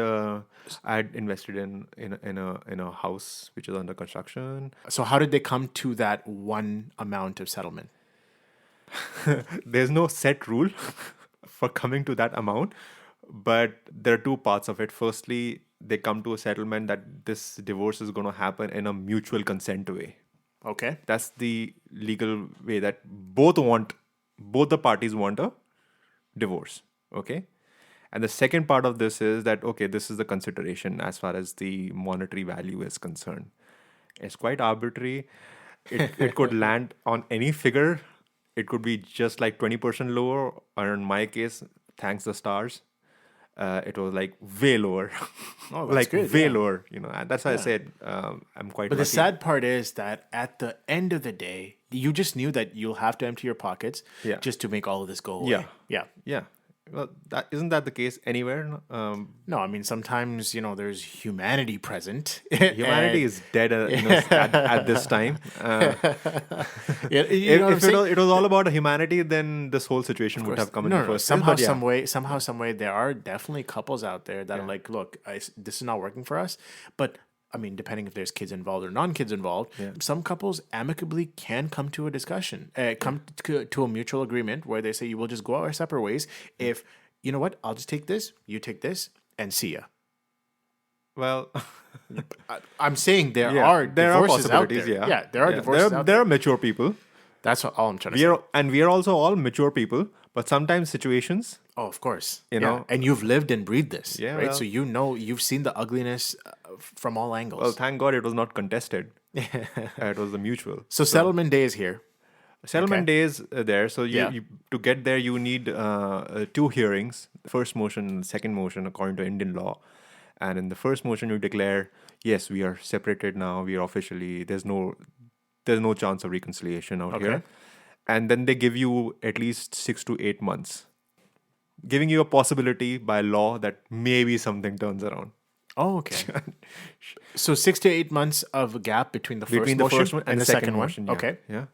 invested in a house which is under construction. so how did they come to that one amount of settlement? There's no set rule for coming to that amount, but there are two parts of it. Firstly, they come to a settlement that this divorce is going to happen in a mutual consent way. Okay. That's the legal way that both the parties want a divorce. Okay. And the second part of this is that, okay, this is the consideration as far as the monetary value is concerned. It's quite arbitrary. It could land on any figure it could be just like 20% lower, or in my case, thanks the stars, it was like way lower. Oh, that's Like good. way Yeah. lower, and that's why I Yeah. said I'm quite But the lucky. sad part is that at the end of the day, you just knew that you'll have to empty your pockets Yeah. just to make all of this go away. Yeah. Yeah. Yeah. Well, that isn't that the case anywhere? No? No, I mean, sometimes, there's humanity present. Humanity is dead, at this time. Yeah, If, know what I'm if saying? it was all about humanity, then this whole situation would have come in No, the no, no. first place. Somehow, But yeah, some way, there are definitely couples out there that are Yeah. like, look, this is not working for us. But I mean, depending if there's kids involved or non-kids involved, some couples amicably can come to a discussion, come to a mutual agreement where they say, "We'll just go our separate ways. If you know what, I'll just take this, you take this, and see ya." well, I'm saying there yeah, are there are divorces out possibilities. there. Yeah, there are divorces out there there. are mature people. That's all I'm trying to say. We are also all mature people. But sometimes situations, Oh, of course. You know? and you've lived and breathed this, Yeah, right? well- So you've seen the ugliness from all angles. well, thank God it was not contested. It was the mutual. so settlement day is here. Settlement Okay. days there. So Yeah. you to get there, you need two hearings: first motion and second motion, according to Indian law. And in the first motion, you declare, yes, we are separated now. We are officially there's no chance of reconciliation out here. Okay. And then they give you at least 6 to 8 months, giving you a possibility by law that maybe something turns around. Oh, okay. So 6 to 8 months of a gap between the first Between motion the first one and the second one. motion. Yeah, Okay. Yeah.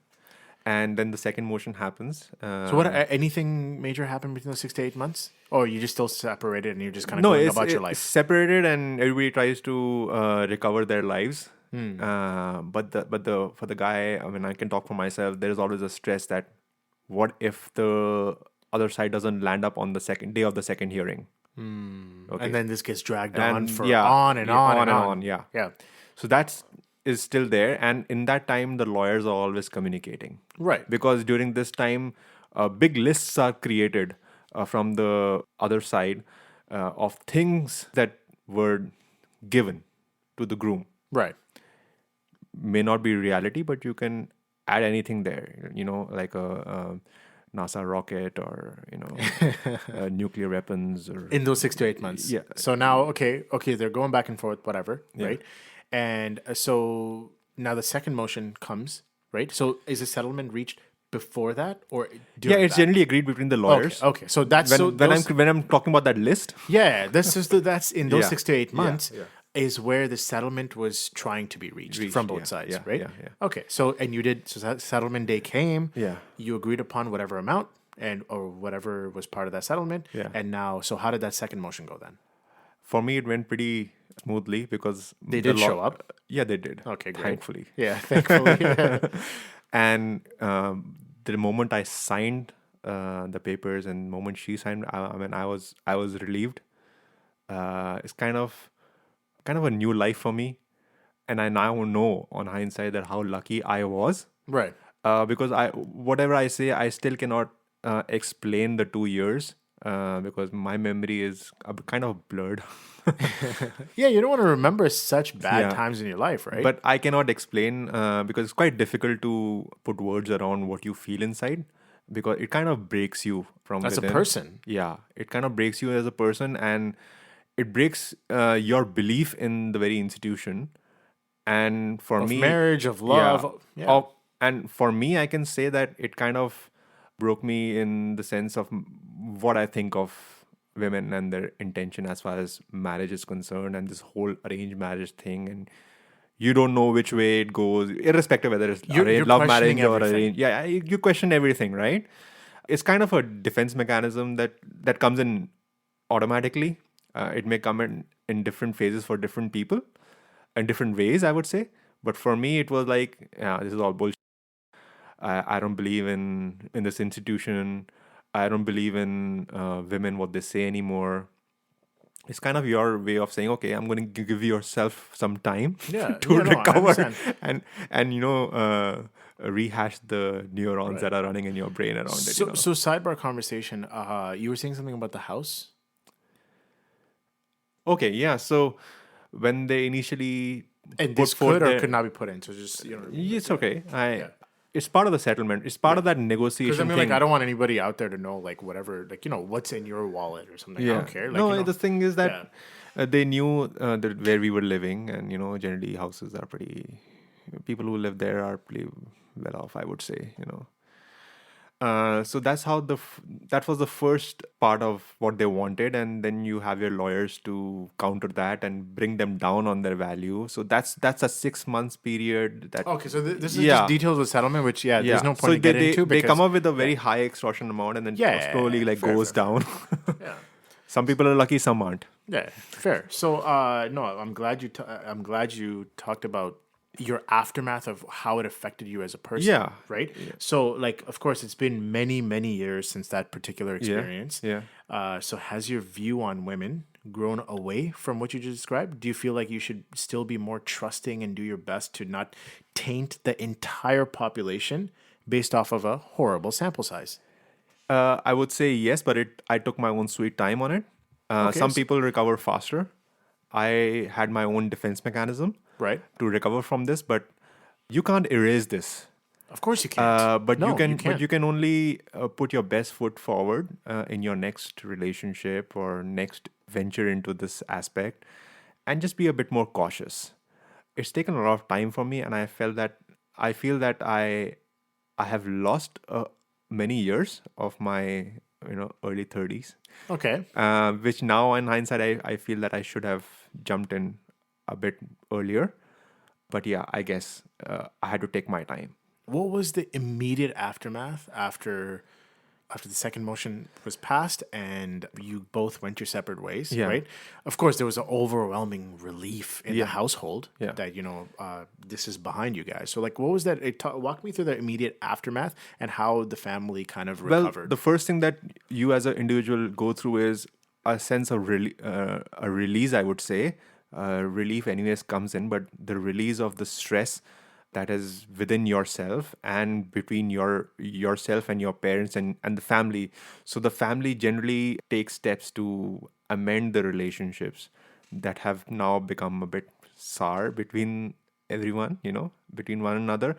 And then the second motion happens. So what? Anything major happened between those 6 to 8 months, or you just still separated and you're just kind of No, going it's, about your it's life? separated, and everybody tries to recover their lives. Hmm. But for the guy, I mean, I can talk for myself. There is always a stress that what if the other side doesn't land up on the second day of the second hearing? Okay. And then this gets dragged And on for yeah, on and yeah, on on and and on. on, yeah. Yeah. So that's is still there, and in that time, the lawyers are always communicating. Right. Because during this time, big lists are created from the other side of things that were given to the groom. Right. May not be reality, but you can add anything there, like a NASA rocket, or nuclear weapons, or In those 6 to 8 months. Yeah. So now, okay, they're going back and forth, whatever, right? And so now the second motion comes, right? So is the settlement reached before that or during yeah, it's that? generally agreed between the lawyers. Okay. So that's When I'm talking about that list, yeah, that's in those Yeah. 6 to 8 months yeah. is where the settlement was trying to be reached from both yeah, sides, yeah, right? yeah. Okay. So that settlement day came. Yeah. You agreed upon whatever amount or whatever was part of that settlement. Yeah. And now, so how did that second motion go then? for me, it went pretty smoothly because They did show up? Yeah, they did. Okay, great. Thankfully. Yeah, thankfully. And the moment I signed the papers, and the moment she signed, I mean, I was relieved. It's kind of a new life for me, and I now know on hindsight that how lucky I was. Right. Because whatever I say, I still cannot explain the 2 years because my memory is kind of blurred. Yeah, you don't want to remember such bad Yeah. times in your life, right? But I cannot explain because it's quite difficult to put words around what you feel inside, because it kind of breaks you from as a within. person. Yeah, it kind of breaks you as a person, and it breaks your belief in the very institution. And for Of me, marriage, of love. Yeah. and for me, I can say that it kind of broke me in the sense of what I think of women and their intention as far as marriage is concerned, and this whole arranged marriage thing, and you don't know which way it goes, irrespective whether it's You're love questioning marriage or everything. arranged. Yeah, you question everything, right? It's kind of a defense mechanism that comes in automatically. It may come in different phases for different people, in different ways, I would say. But for me, it was like, yeah, this is all bullshit. I don't believe in this institution. I don't believe in women, what they say anymore. It's kind of your way of saying, okay, I'm going to give yourself some time Yeah, to yeah, no, I recover understand. and rehash the neurons Right. that are running in your brain around it. So sidebar conversation. You were saying something about the house. Okay, yeah. So when they initially And put this forth could or their- could not be put in. So just It's okay. it's part of the settlement. It's part of that Because negotiation I mean, thing. like, I don't want anybody out there to know, like, whatever, like, what's in your wallet or something. I Yeah. don't care. Like, No, the thing is that yeah. they knew that where we were living, and generally houses are pretty. People who live there are pretty well off, I would say. So that's how that was the first part of what they wanted, and then you have your lawyers to counter that and bring them down on their value. So that's a 6 months period. That Okay, so this is just yeah. details of settlement, which, yeah, there's Yeah, no so point to get into they come because, up with a very high extortion amount, and then slowly like fair, goes fair, down. yeah. Some people are lucky, some aren't. Yeah, fair. So, no, I'm glad I'm glad you talked about your aftermath of how it affected you as a person. Yeah. Right. So, like, of course, it's been many, many years since that particular Yeah, experience. yeah. So, has your view on women grown away from what you just described? Do you feel like you should still be more trusting and do your best to not taint the entire population based off of a horrible sample size? I would say yes, but I took my own sweet time on it. Okay, Some people recover faster. I had my own defense mechanism Right. to recover from this, but you can't erase this. Of course you can't. But No, you can, can't. but you can only put your best foot forward in your next relationship or next venture into this aspect, and just be a bit more cautious. It's taken a lot of time for me, and I feel that I have lost many years of my early 30s, Okay. which now in hindsight I feel that I should have jumped in a bit earlier. But yeah, I guess I had to take my time. What was the immediate aftermath after the second motion was passed and you both went your separate ways, Yeah. right? Of course, there was an overwhelming relief in the household Yeah. that this is behind you guys. So, like, what was that? Walk me through the immediate aftermath and how the family kind of Well, recovered. the first thing that you as an individual go through is a sense of a release, I would say. Relief, anyways, comes in, but the release of the stress that is within yourself and between yourself and your parents and the family. So the family generally takes steps to amend the relationships that have now become a bit sour between everyone, between one another.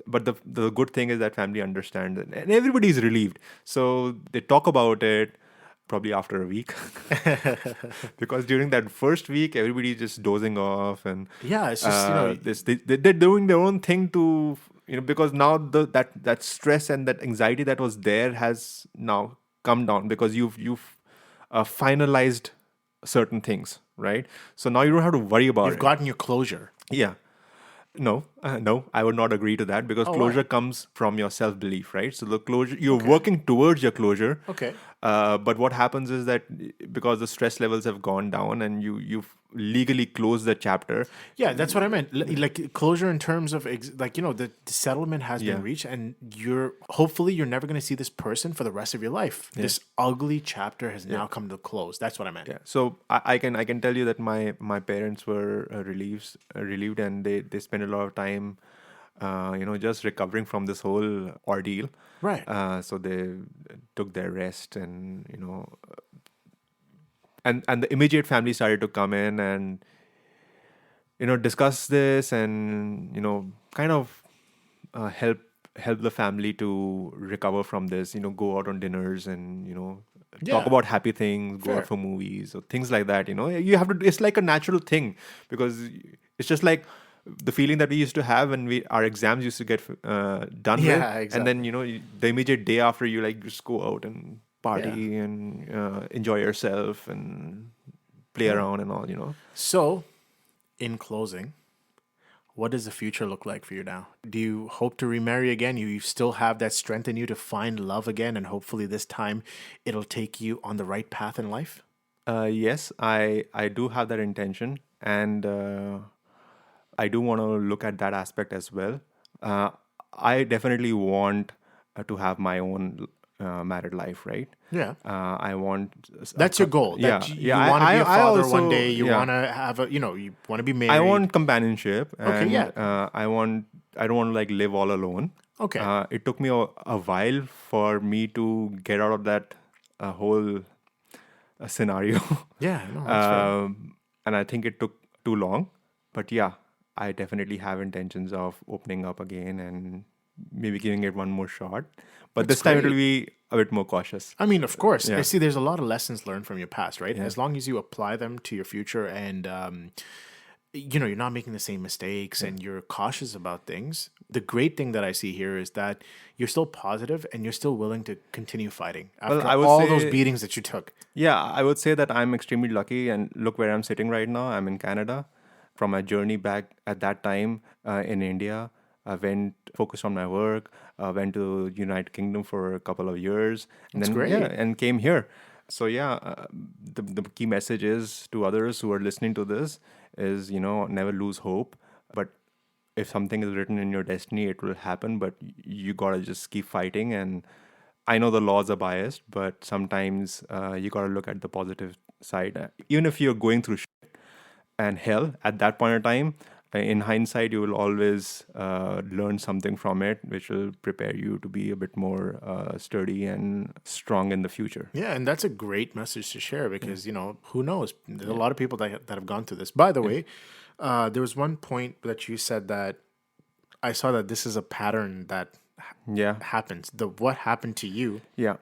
But the good thing is that family understands it, and everybody is relieved. So they talk about it probably after a week. Because during that first week everybody's just dozing off, and Yeah, it's just, they're doing their own thing to, because now that stress and that anxiety that was there has now come down, because you've finalized certain things, right? So now you don't have to worry about you've it. gotten your closure. Yeah. No, I would not agree to that, because Oh, closure why? comes from your self belief, right? So the closure, you're working towards your closure. Okay. But what happens is that because the stress levels have gone down and you've legally closed the chapter. Yeah, that's what I meant. Like closure in terms of the settlement has Yeah. been reached, and hopefully you're never going to see this person for the rest of your life. This ugly chapter has now come to a close. That's what I meant. Yeah. So I can tell you that my parents were relieved, and they spent a lot of time, just recovering from this whole ordeal. Right. So they took their rest, and and the immediate family started to come in and discuss this, and kind of help the family to recover from this. Go out on dinners, and Yeah. talk about happy things, go Fair. out for movies or things like that. You have to. It's like a natural thing, because it's just like the feeling that we used to have when our exams used to get done with, Yeah, and then the immediate day after, you like just go out and party and enjoy yourself and play around and all. So, in closing, what does the future look like for you now? Do you hope to remarry again? You still have that strength in you to find love again, and hopefully this time it'll take you on the right path in life? Yes, I do have that intention, and I do want to look at that aspect as well. I definitely want to have my own married life, right? Yeah. I want. That's your goal. Yeah, That you yeah. want to be a I father also, one day. You yeah. want to have you want to be married. I want companionship. Okay, And, yeah. I don't want to like live all alone. Okay. It took me a while for me to get out of that whole scenario. Yeah, no, that's fair. And I think it took too long. But yeah, I definitely have intentions of opening up again and maybe giving it one more shot. But That's this time it great. will be a bit more cautious. I mean, of course. I Yeah. see there's a lot of lessons learned from your past, right? Yeah. As long as you apply them to your future and, you're not making the same mistakes and you're cautious about things. The great thing that I see here is that you're still positive and you're still willing to continue fighting after I would all those say- beatings that you took. Yeah, I would say that I'm extremely lucky, and look where I'm sitting right now. I'm in Canada. From my journey back at that time in India, I went focused on my work. Went to United Kingdom for a couple of years, and That's then great. and came here. So yeah, the key message is to others who are listening to this is never lose hope. But if something is written in your destiny, it will happen. But you gotta just keep fighting. And I know the laws are biased, but sometimes you gotta look at the positive side. Even if you're going through shit and hell at that point in time, in hindsight, you will always learn something from it, which will prepare you to be a bit more sturdy and strong in the future. Yeah, and that's a great message to share because, who knows? There's a lot of people that have gone through this. By the way, there was one point that you said that I saw that this is a pattern that Yeah, happens. What happened to you yeah.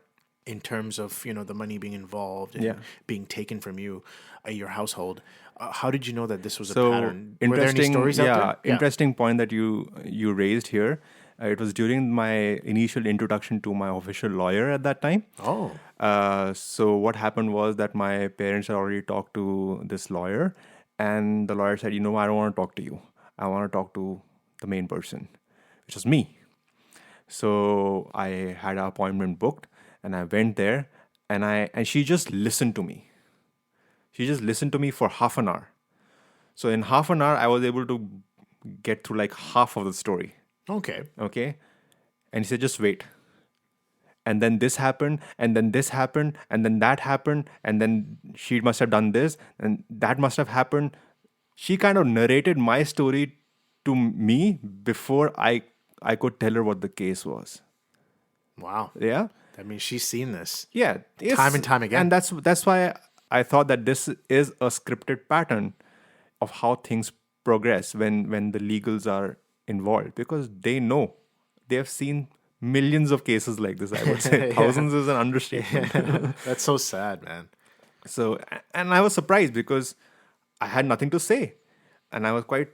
in terms of the money being involved and Yeah. being taken from you, your household. How did you know that this was a So pattern? Were there any interesting, stories out there? interesting point that you raised here. It was during my initial introduction to my official lawyer at that time. Oh, So what happened was that my parents had already talked to this lawyer, and the lawyer said, I don't want to talk to you. I want to talk to the main person, which was me. So I had an appointment booked, and I went there, and she just listened to me. She just listened to me for half an hour. So in half an hour, I was able to get through like half of the story. okay. Okay. And he said, just wait. And then this happened, and then this happened, and then that happened, and then she must have done this, and that must have happened. She kind of narrated my story to me before I could tell her what the case was. Wow. Yeah. That means she's seen this. Yeah. Time and time again. And that's why I thought that this is a scripted pattern of how things progress when the legals are involved, because they know, they have seen millions of cases like this. I would say thousands is an understatement. That's so sad, man. So, and I was surprised because I had nothing to say, and I was quite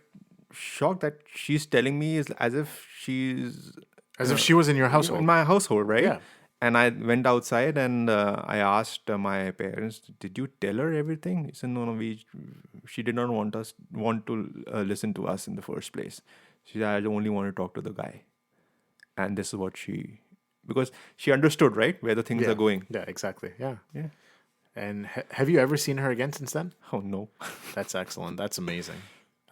shocked that she's telling me is as if she's As if she was in your in household. my household, right? Yeah. And I went outside and I asked my parents, "Did you tell her everything?" He said, "No, she did not want to listen to us in the first place. She said, I only want to talk to the guy." And this is what because she understood, right, where the things Yeah. are going. Yeah, exactly. Yeah. Yeah. And have you ever seen her again since then? Oh no. That's excellent. That's amazing.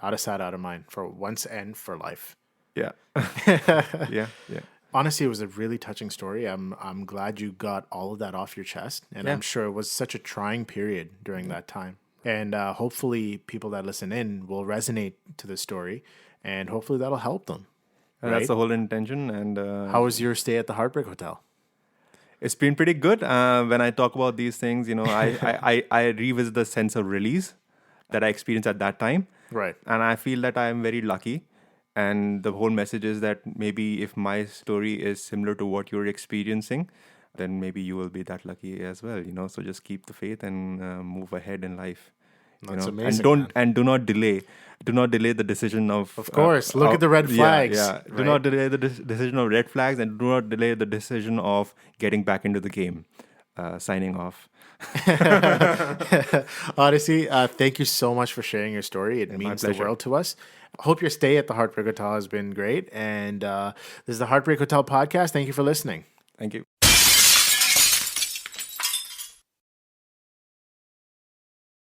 Out of sight, out of mind for once and for life. Yeah. Yeah. Yeah. Honestly, it was a really touching story. I'm glad you got all of that off your chest, and I'm sure it was such a trying period during that time. And hopefully, people that listen in will resonate to the story, and hopefully that'll help them. And that's the whole intention. And How was your stay at the Heartbreak Hotel? it's been pretty good. When I talk about these things, I revisit the sense of release that I experienced at that time. Right. And I feel that I am very lucky. And the whole message is that maybe if my story is similar to what you're experiencing, then maybe you will be that lucky as well. So just keep the faith and move ahead in life. That's And amazing, don't man. and do not delay. Do not delay the decision of. Of course, look at the red flags, Yeah. Do right? not delay the decision of red flags, and do not delay the decision of getting back into the game. Signing off. Honestly, thank you so much for sharing your story. It means the pleasure. world to us. Hope your stay at the Heartbreak Hotel has been great. And this is the Heartbreak Hotel podcast. Thank you for listening. Thank you.